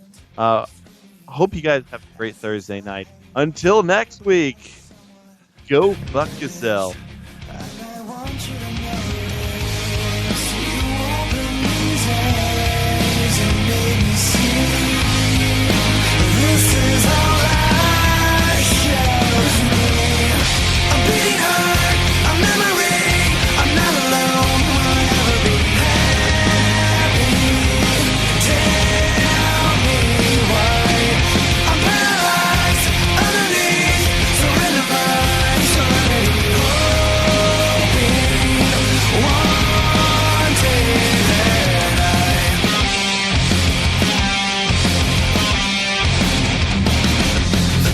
Hope you guys have a great Thursday night. Until next week, go fuck yourself.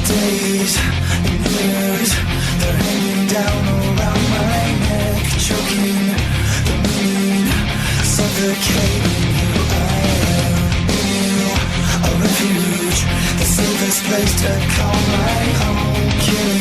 Days and years, they're hanging down around my neck, choking the this place to call my home. Killing